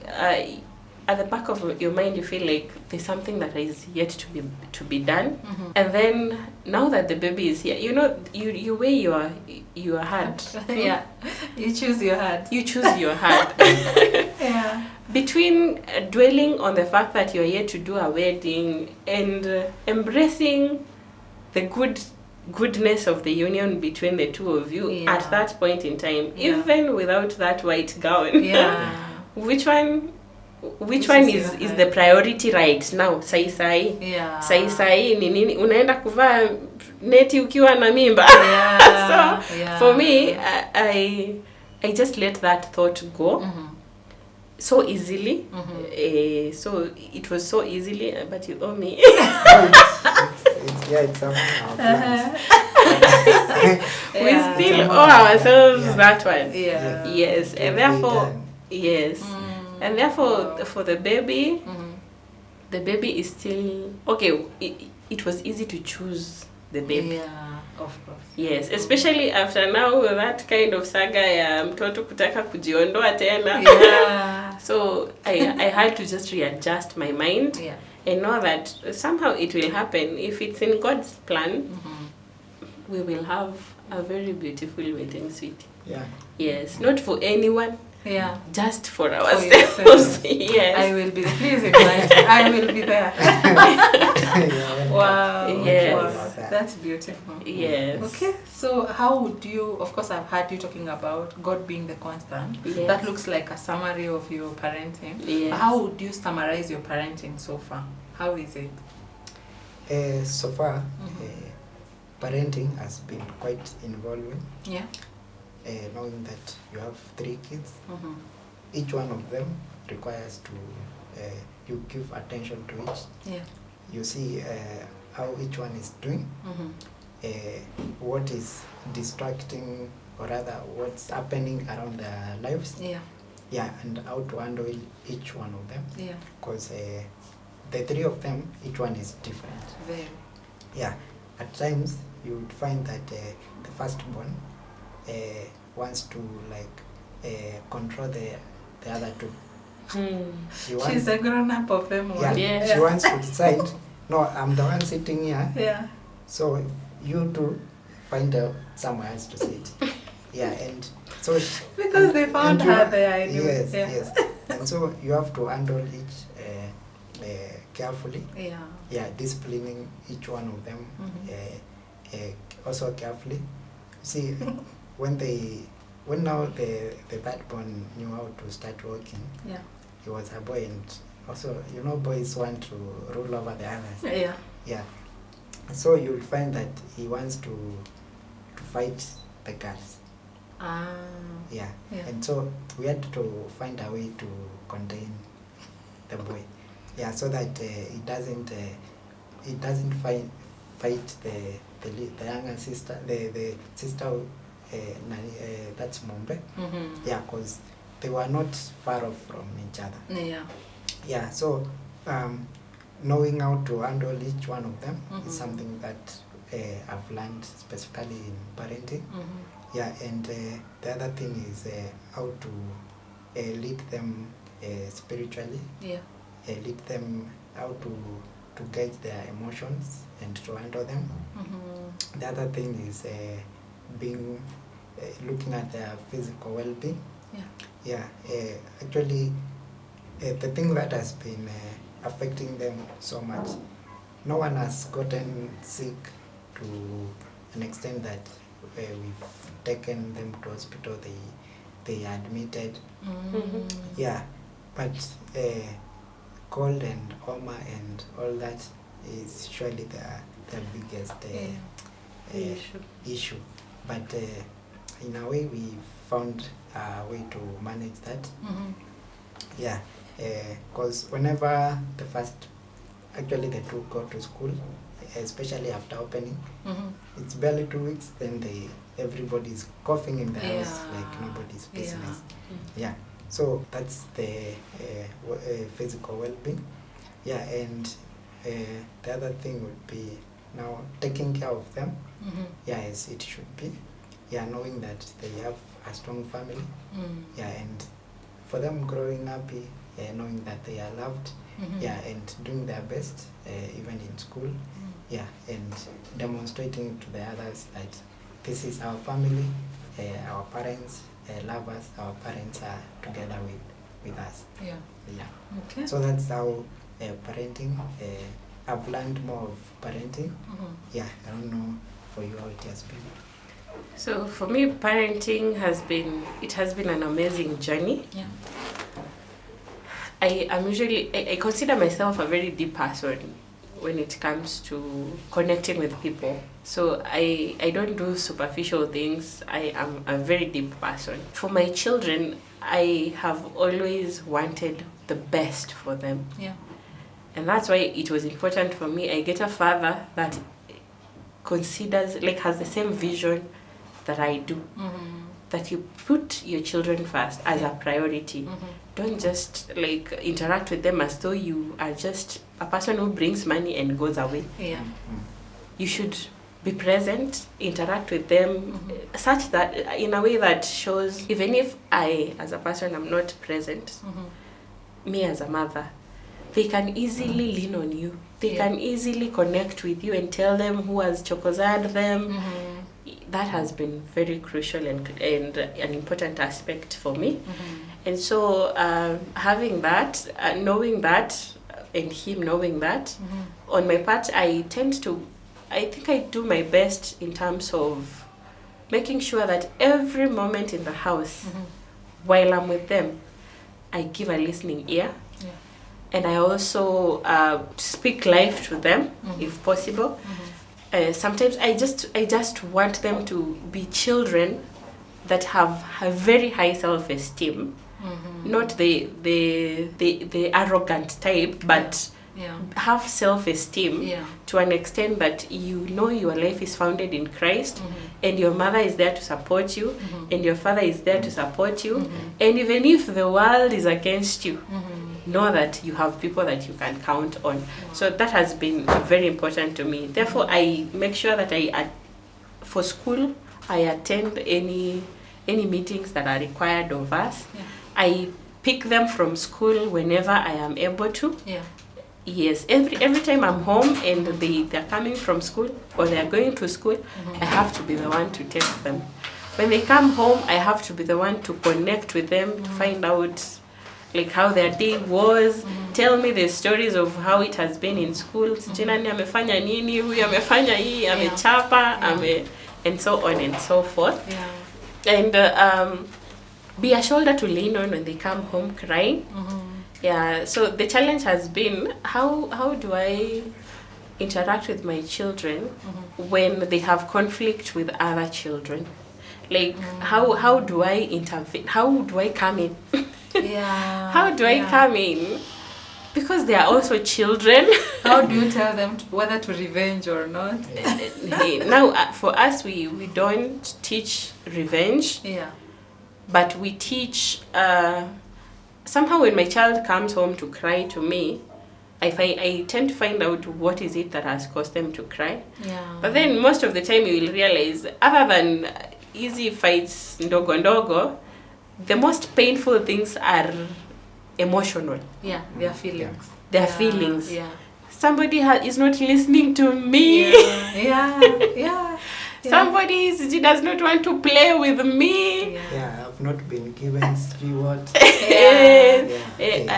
at the back of your mind you feel like there's something that is yet to be done. And then now that the baby is here, you know, you weigh your heart. Yeah. You choose your heart. You choose your heart. Yeah. Between dwelling on the fact that you're here to do a wedding and embracing the goodness of the union between the two of you at that point in time, even without that white gown, which one is the priority right now? Sai ni nini unaenda kuvaa neti ukiwa na mimba? So for me, I just let that thought go. So easily. So it was so easily, but you owe me. It's our plans. We still owe ourselves that one. Yes, and therefore, and therefore for the baby, the baby is still okay. It was easy to choose the baby. Yeah, of course. Yes, especially after now that kind of saga ya mtoto kutaka kujiondoa tena. So I had to just readjust my mind and know that somehow it will happen. If it's in God's plan, we will have a very beautiful wedding suite. Yes, not for anyone. Just for ourselves. Yes. I will be please invite. I will be there. Wow. Yes. Wow. That's beautiful. Yes. Okay. So how would you, of course I've heard you talking about God being the constant. That looks like a summary of your parenting. But how would you summarize your parenting so far? How is it? So far, parenting has been quite involving. Knowing that you have 3 kids, each one of them requires to you give attention to each. You see how each one is doing, what is distracting, or rather what's happening around their lives. And how to handle each one of them. Because the 3 of them, each one is different. At times you would find that the firstborn wants to control the other 2. She's a grown-up of them all. She wants to decide, no, I'm the one sitting here. So you two find out somewhere else to sit. And so because they found her there. Yes. And so you have to handle each carefully. Disciplining each one of them also carefully. See, when now the thirdborn knew how to start walking, he was a boy, and also boys want to rule over the others. So you'll find that he wants to fight the girls. And so we had to find a way to contain the boy. So that he doesn't fight the younger sister, the sister. That's Mumbai. Because they were not far off from each other. So knowing how to handle each one of them is something that I've learned specifically in parenting. And the other thing is how to lead them spiritually. Yeah. Lead them how to gauge their emotions and to handle them. Mm-hmm. The other thing is being looking at their physical well-being. Yeah. Yeah. Actually, the thing that has been affecting them so much, no one has gotten sick to an extent that we've taken them to hospital, they are admitted. Mm-hmm. Yeah, but cold and homa and all that is surely the biggest issue. But in a way, we found a way to manage that. Mm-hmm. Yeah, because whenever actually the two go to school, especially after opening, mm-hmm. it's barely 2 weeks, then everybody's coughing in the house like nobody's business. Yeah. So that's the physical well-being. Yeah, and the other thing would be now taking care of them. Mm-hmm. Yeah, as it should be. Yeah, knowing that they have a strong family. Mm. Yeah, and for them growing up, knowing that they are loved. Mm-hmm. Yeah, and doing their best even in school. Mm. Yeah, and demonstrating to the others that this is our family, our parents love us, our parents are together with us. Yeah. Yeah. Okay. So that's how parenting. I've learned more of parenting. Mm-hmm. Yeah, I don't know for you how it has been. So for me, parenting has been an amazing journey. Yeah. I consider myself a very deep person when it comes to connecting with people. So I don't do superficial things. I am a very deep person. For my children, I have always wanted the best for them. Yeah. And that's why it was important for me. I get a father that considers, has the same vision that I do. Mm-hmm. That you put your children first as a priority. Mm-hmm. Don't just interact with them as though you are just a person who brings money and goes away. Yeah. Mm-hmm. You should be present, interact with them, mm-hmm. such that in a way that shows, even if I as a person am not present, mm-hmm. me as a mother, they can easily lean on you. They can easily connect with you and tell them who has chokozad them. Mm-hmm. That has been very crucial and an important aspect for me. Mm-hmm. And so having that, knowing that, and him knowing that, mm-hmm. on my part, I think I do my best in terms of making sure that every moment in the house, mm-hmm. while I'm with them, I give a listening ear. Yeah. And I also speak life to them, mm-hmm. if possible. Mm-hmm. Sometimes I just want them to be children that have a very high self-esteem, mm-hmm. not the arrogant type, but have self-esteem to an extent that you know your life is founded in Christ, mm-hmm. and your mother is there to support you, mm-hmm. and your father is there to support you, mm-hmm. and even if the world is against you, mm-hmm. know that you have people that you can count on. Wow. So that has been very important to me. Therefore, I make sure that for school, I attend any meetings that are required of us. Yeah. I pick them from school whenever I am able to. Yeah. Yes, every time I'm home and they're coming from school or they're going to school, mm-hmm. I have to be the one to take them. When they come home, I have to be the one to connect with them, mm-hmm. to find out how their day was, mm-hmm. tell me the stories of how it has been in school. Nani amefanya nini, huyu amefanya hii, amechapa, and so on and so forth. Yeah. And be a shoulder to lean on when they come home crying. Mm-hmm. Yeah, so the challenge has been how do I interact with my children, mm-hmm. when they have conflict with other children? Mm-hmm. how do I intervene? How do I come in? Yeah. How do I come in? Because they are also children. How do you tell them whether to revenge or not? Now, for us, we don't teach revenge. Yeah. But we teach... somehow when my child comes home to cry to me, I tend to find out what is it that has caused them to cry. Yeah. But then most of the time you will realize, other than easy fights, ndogo ndogo, the most painful things are emotional. Yeah, their feelings. Their feelings. Yeah. Somebody is not listening to me. Yeah. Somebody does not want to play with me. Yeah, I've not been given reward.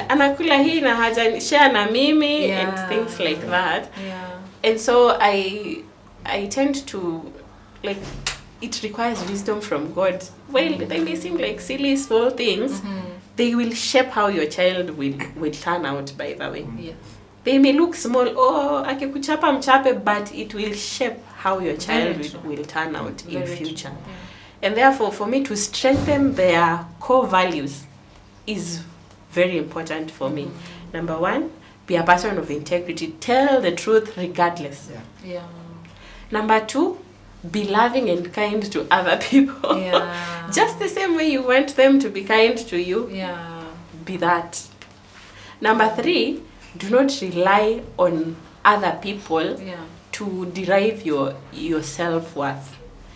Anakula hii na hajanishare na mimi and things like that. Yeah. And so I tend to, like, it requires wisdom from God. Well, they may seem like silly small things. They will shape how your child will turn out, by the way. Yes. They may look small, akikuchapa mchape, but it will shape how your child will turn out in future. And therefore, for me to strengthen their core values is very important for me. Number one, be a person of integrity. Tell the truth regardless. Yeah. Number two, be loving and kind to other people. Yeah. Just the same way you want them to be kind to you. Yeah. Be that. Number three, do not rely on other people to derive your self-worth.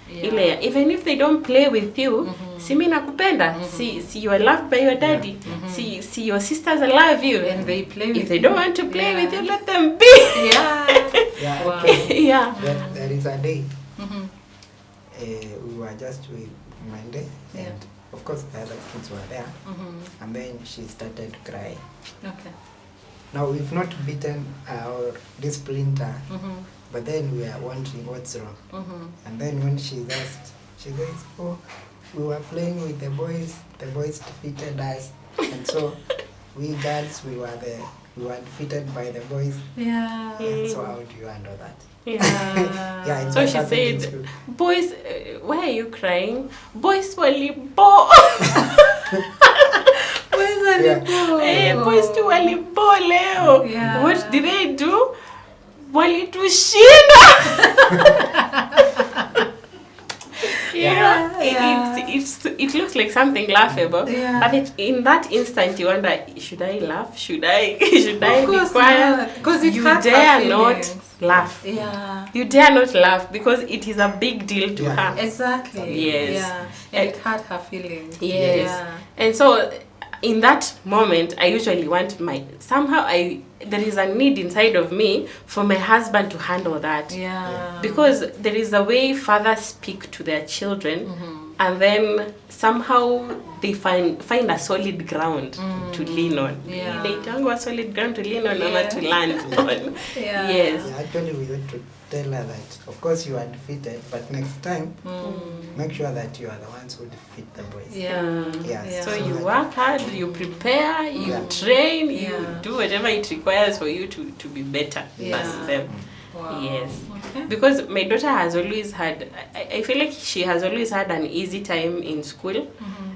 Even if they don't play with you, see me nakupenda, see you are loved by your daddy, see your sisters love you, and they play with if they don't want to play with you, let them be. Wow. There is a day we were just with Monday, and of course the other kids were there, and then she started crying. Okay. Now we've not beaten or disciplined her, but then we are wondering what's wrong. And then when she's asked, she says, "Oh, we were playing with the boys defeated us, and so we girls we were defeated by the boys." Yeah. So how do you handle that? So she said, "Boys, why are you crying? Boys walibo." Boys tu walibo leo. What did they do? Walitushinda. It looks like something laughable, but in that instant you wonder, should I laugh? Should I be quiet? Because you dare not laugh. You dare not laugh because it is a big deal to her. Exactly. Yes. And it hurt her feelings. Yes. And so in that moment, I usually want there is a need inside of me for my husband to handle that. Because there is a way fathers speak to their children, and then somehow they find a solid ground to lean on. They don't go a solid ground to lean on, or to land on. Yes. Actually, we want to tell her that, of course, you are defeated, but next time, make sure that you are the ones who defeat the boys. So you work hard, you prepare, you train, you do whatever it requires for you to be better than them. Yes. Okay. Because my daughter has always had, I feel like she has always had an easy time in school,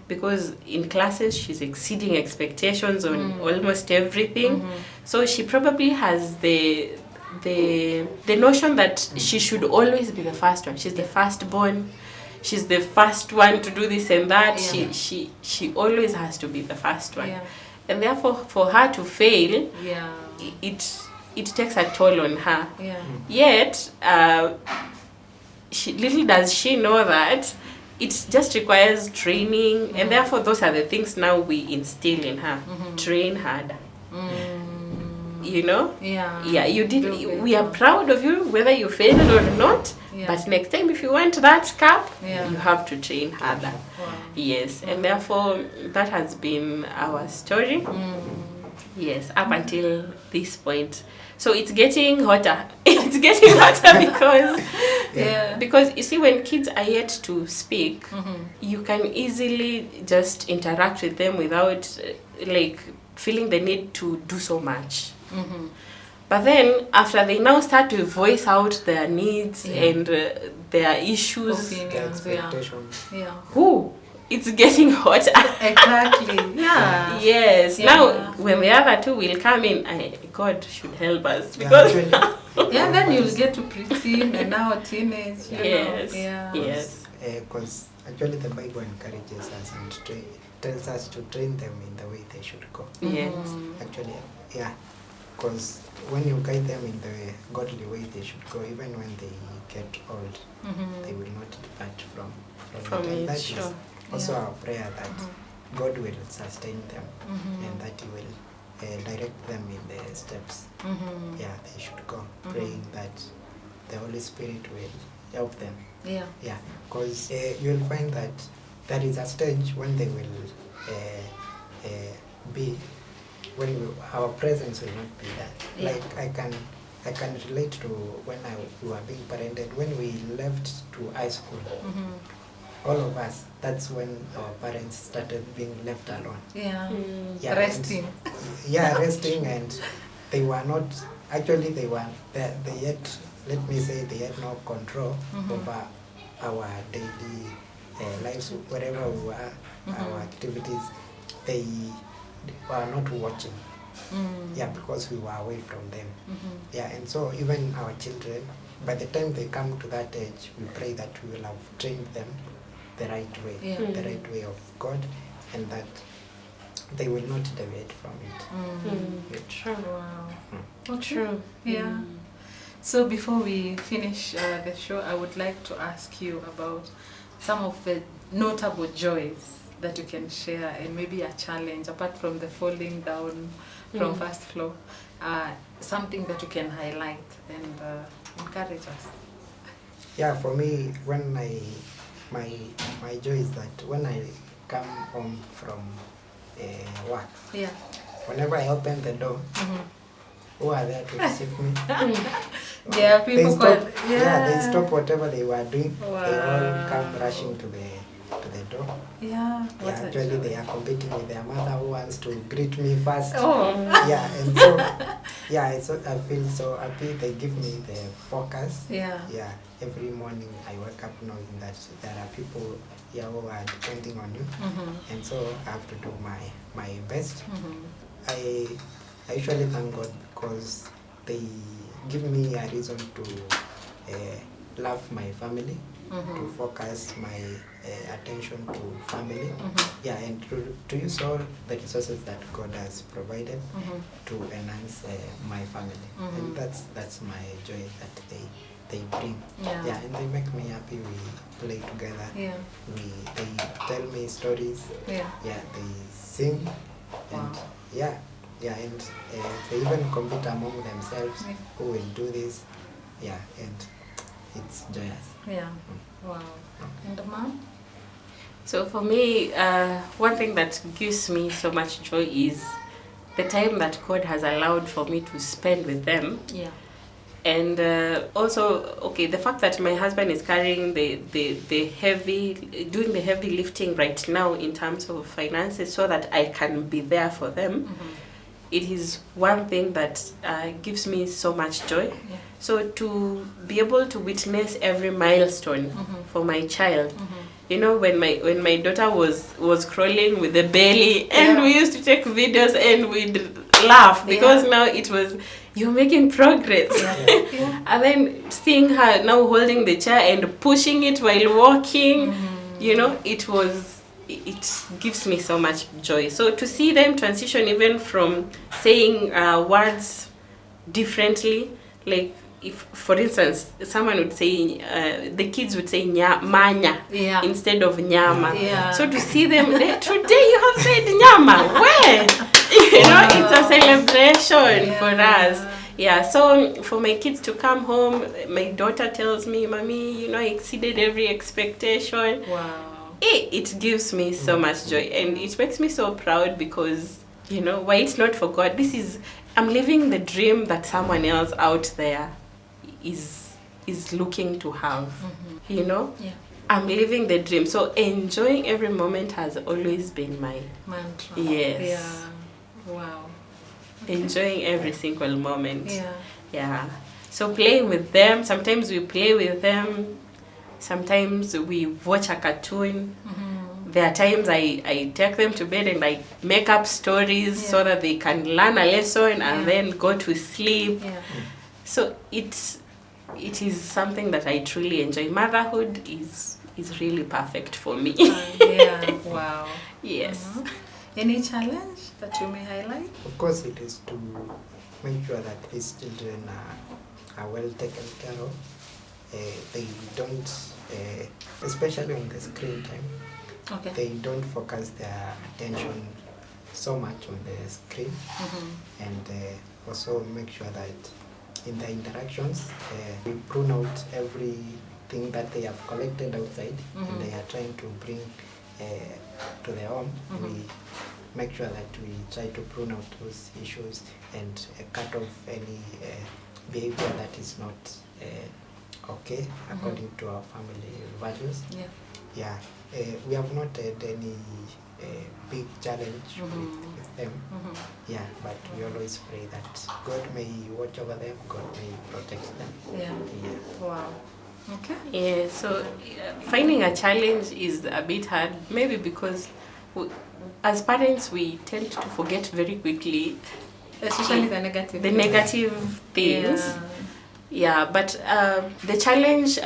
because in classes she's exceeding expectations on almost everything. So she probably has the notion that she should always be the first one. She's the firstborn. She's the first one to do this and that. She always has to be the first one. And therefore, for her to fail, it takes a toll on her. Yet, little does she know that it just requires training, and therefore those are the things now we instill in her. Train harder. You know? You did. We are proud of you, whether you failed or not. But next time, if you want that cup, you have to train harder. Yes, and therefore that has been our story. Yes, up until this point. So it's getting hotter. It's getting hotter because you see, when kids are yet to speak, you can easily just interact with them without feeling the need to do so much. But then after they now start to voice out their needs and their issues, expectations. It's getting hotter. Exactly. Yes. Now, when the other two will come in, God should help us, because then you'll get to preteen and now teenage. Yes. Because actually the Bible encourages us and tells us to train them in the way they should go. Yes. Actually, because when you guide them in the godly way they should go, even when they get old, they will not depart from it. And that is also our prayer, that God will sustain them, and that He will direct them in the steps. Yeah, they should go, praying that the Holy Spirit will help them. Yeah. Yeah, because you'll find that there is a stage when they will be, when our presence will not be there. Yeah. Like I can relate to when we were being parented, when we left to high school. All of us, that's when our parents started being left alone. Yeah, resting. Resting, and they were not, actually they yet, let me say, they had no control over our daily lives, wherever we were, our activities. They were not watching. Yeah, because we were away from them. Yeah, and so even our children, by the time they come to that age, we pray that we will have trained them the right way, the right way of God, and that they will not deviate from it. True. Wow. Okay. True. Yeah. So before we finish the show, I would like to ask you about some of the notable joys that you can share, and maybe a challenge apart from the falling down from first floor. Something that you can highlight and encourage us. Yeah, for me, when my joy is that when I come home from work, whenever I open the door, who are there to receive me? Yeah, people they stop whatever they were doing. Wow. They all come rushing to the door. Yeah. Actually, they are competing with their mother who wants to greet me first. Oh. Yeah, and so I feel so happy. They give me the focus. Yeah. Yeah. Every morning I wake up knowing that there are people here who are depending on you, and so I have to do my best. I usually thank God because they give me a reason to love my family, to focus my attention to family, and to use all the resources that God has provided to enhance my family, and that's my joy that they bring. Yeah, and they make me happy. We play together. Yeah. They tell me stories. Yeah. Yeah, they sing. Wow. And and they even compete among themselves who will do this. Yeah, and it's joyous. Yeah. Wow. And Mom? So for me, one thing that gives me so much joy is the time that God has allowed for me to spend with them. Yeah. And also, the fact that my husband is carrying the heavy, doing the heavy lifting right now in terms of finances so that I can be there for them. It is one thing that gives me so much joy. Yeah. So to be able to witness every milestone for my child, you know, when my daughter was crawling with the belly, and we used to take videos and we'd laugh because now it was, you're making progress. And then seeing her now holding the chair and pushing it while walking, you know, it gives me so much joy. So to see them transition even from saying words differently, like if, for instance, someone would say, the kids would say manya instead of nyama. Yeah. So to see them, today you have said nyama, where? You know, it's a celebration for us. Yeah, so for my kids to come home, my daughter tells me, Mommy, you know, I exceeded every expectation. Wow. It gives me so much joy, and it makes me so proud because, you know, why it's not for God, I'm living the dream that someone else out there is looking to have, you know? Yeah. I'm living the dream. So enjoying every moment has always been my mantra. Yes. Yeah. Wow. Enjoying every single moment. Yeah. Yeah. So playing with them, sometimes we play with them. Sometimes we watch a cartoon. There are times I take them to bed and I make up stories so that they can learn a lesson and then go to sleep. Yeah. So it is something that I truly enjoy. Motherhood is really perfect for me. Wow. Yes. Any challenge that you may highlight? Of course, it is to make sure that these children are well taken care of. They don't, especially on the screen time, they don't focus their attention so much on the screen, and also make sure that in the interactions we prune out everything that they have collected outside and they are trying to bring to their home. We make sure that we try to prune out those issues and cut off any behavior that is not okay according to our family values. We have not had any big challenge with them. But we always pray that God may watch over them, God may protect them. Wow. Okay. Yeah, so finding a challenge is a bit hard, maybe because as parents we tend to forget very quickly, especially the negative things. But the challenge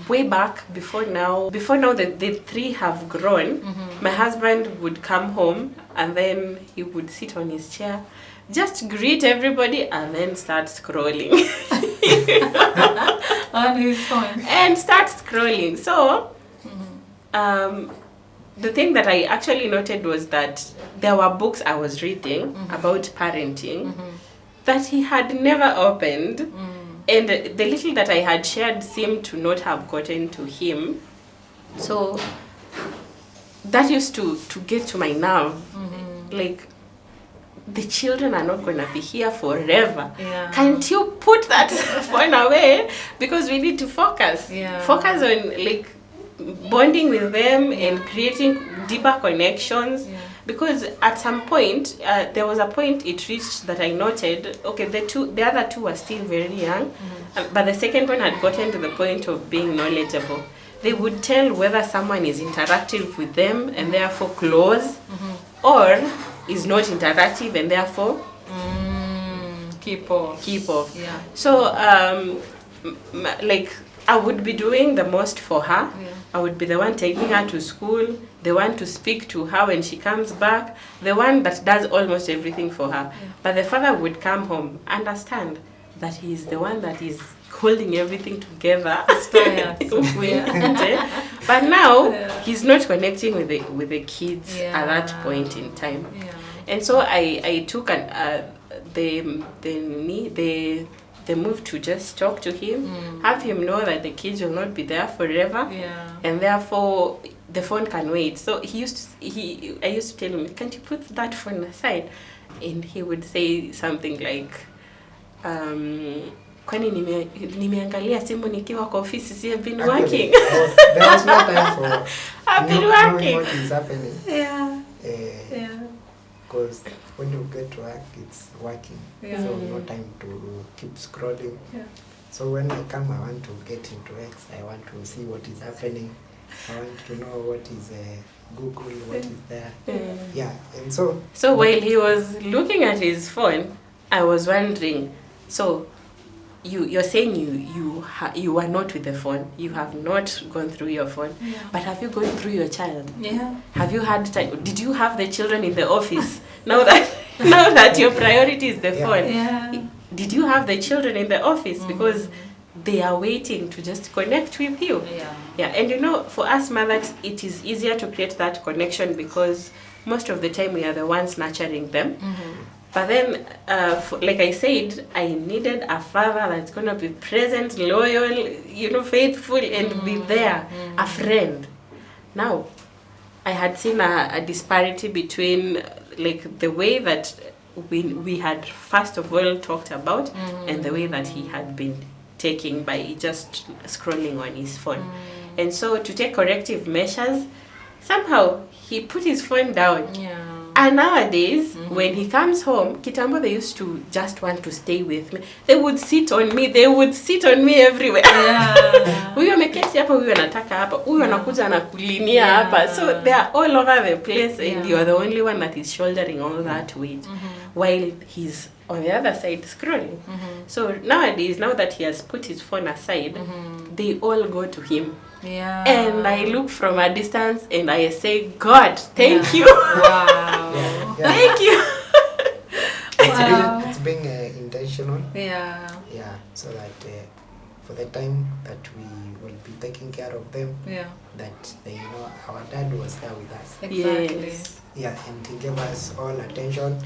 way back before now the three have grown, my husband would come home and then he would sit on his chair, just greet everybody and then start scrolling on his phone and start scrolling. So the thing that I actually noted was that there were books I was reading about parenting that he had never opened. And the little that I had shared seemed to not have gotten to him. So that used to get to my nerve. Like, the children are not going to be here forever. Can't you put that phone away? Because we need to focus. Focus on, like, bonding with them and creating deeper connections. Because at some point, there was a point it reached that I noted, okay, the other two were still very young, but the second one had gotten to the point of being knowledgeable. They would tell whether someone is interactive with them and therefore close, or is not interactive and therefore keep off. So, like, I would be doing the most for her. I would be the one taking her to school, the one to speak to her when she comes back, the one that does almost everything for her. But the father would come home, understand that he is the one that is holding everything together. But now he's not connecting with the kids at that point in time. And so I took the move to just talk to him, have him know that the kids will not be there forever, and therefore the phone can wait. So I used to tell him, can't you put that phone aside? And he would say something like, kwani nimeangalia simu nikiwa kwa ofisi, I've been working. There was no time for I've been working. What is happening. Because when you get to work, it's working. So no time to keep scrolling. So when I come, I want to get into X. I want to see what is happening. I want to know what is Google, what is there. And so while he was looking at his phone, I was wondering, so you're saying you are not with the phone, you have not gone through your phone, but have you gone through your child? Have you had time? Did you have the children in the office? now that your priority is the phone, did you have the children in the office? Because they are waiting to just connect with you. And you know, for us mothers, it is easier to create that connection because most of the time we are the ones nurturing them. But then, like I said, I needed a father that's going to be present, loyal, faithful, and be there, a friend. Now, I had seen a disparity between, like, the way that we had first of all talked about and the way that he had been taking by just scrolling on his phone. And so, to take corrective measures, somehow he put his phone down. And nowadays, when he comes home, kitambo, they used to just want to stay with me. They would sit on me. They would sit on me everywhere. Huyu ameketi hapa, huyu anataka hapa, huyu anakuja anakulinia hapa. So they are all over the place, and you are the only one that is shouldering all that weight, while he's on the other side scrolling. So nowadays, now that he has put his phone aside, they all go to him. And I look from a distance and I say, God, thank you. Wow. Thank you. It's being intentional. Yeah. So that for the time that we will be taking care of them, that they know our dad was there with us. Exactly. Yes. Yeah, and he gave us all attention.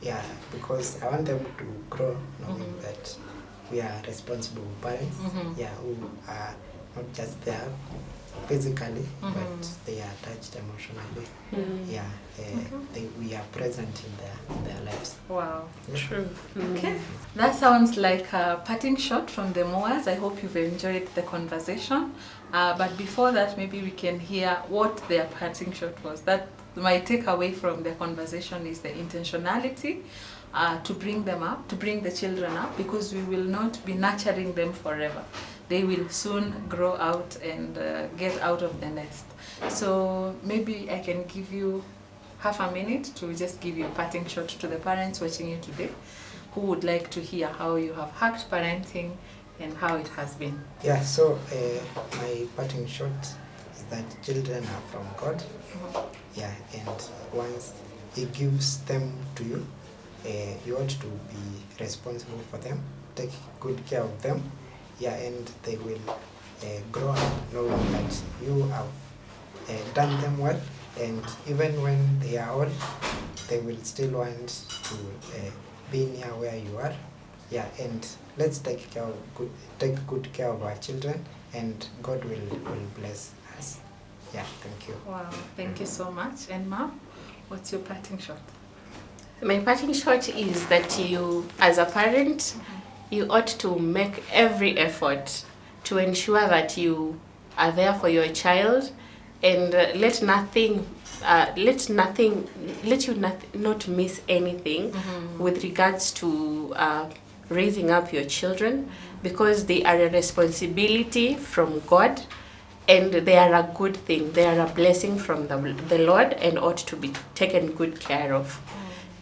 Yeah, because I want them to grow knowing that we are responsible parents, who are not just there physically, but they are attached emotionally. We are present in their lives. Wow. True. Okay, that sounds like a parting shot from the Muas. I hope you've enjoyed the conversation. But before that, maybe we can hear what their parting shot was. That my takeaway from the conversation is the intentionality to bring them up, to bring the children up, because we will not be nurturing them forever. They will soon grow out and get out of the nest. So maybe I can give you half a minute to just give you a parting shot to the parents watching you today who would like to hear how you have hacked parenting and how it has been. Yeah, so my parting shot is that children are from God. And once He gives them to you, you ought to be responsible for them, take good care of them, and they will grow up knowing that you have done them well, and even when they are old, they will still want to be near where you are. And let's take good care of our children, and God will bless us. Thank you. Wow, thank you so much. And Mom, what's your parting shot? My parting shot is that you, as a parent, you ought to make every effort to ensure that you are there for your child, and let you not miss anything with regards to raising up your children, because they are a responsibility from God, and they are a good thing. They are a blessing from the Lord and ought to be taken good care of.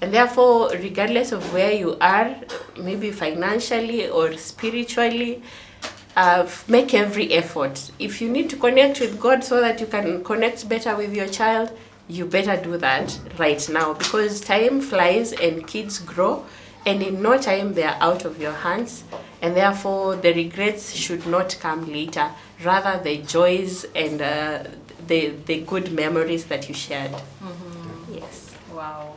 And therefore, regardless of where you are, maybe financially or spiritually, make every effort. If you need to connect with God so that you can connect better with your child, you better do that right now, because time flies and kids grow, and in no time they are out of your hands, and therefore the regrets should not come later, rather the joys and the good memories that you shared. Yes. Wow.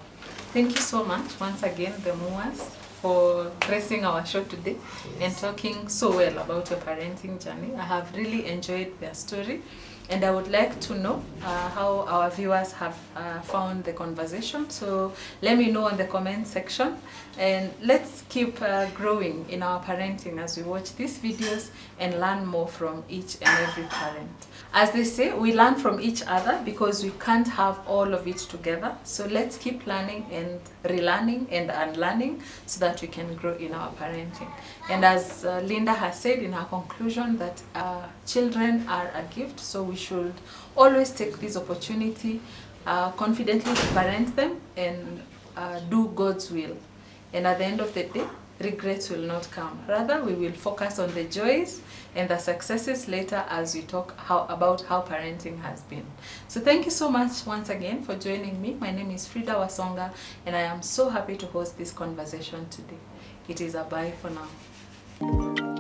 Thank you so much once again, the Muas, for gracing our show today and talking so well about your parenting journey. I have really enjoyed their story, and I would like to know how our viewers have found the conversation. So let me know in the comment section, and let's keep growing in our parenting as we watch these videos and learn more from each and every parent. As they say, we learn from each other because we can't have all of it together. So let's keep learning and relearning and unlearning so that we can grow in our parenting. And as Linda has said in her conclusion, that children are a gift, so we should always take this opportunity confidently to parent them and do God's will. And at the end of the day, regrets will not come. Rather, we will focus on the joys and the successes later as we talk about how parenting has been. So thank you so much once again for joining me. My name is Frida Wasonga, and I am so happy to host this conversation today. It is a bye for now.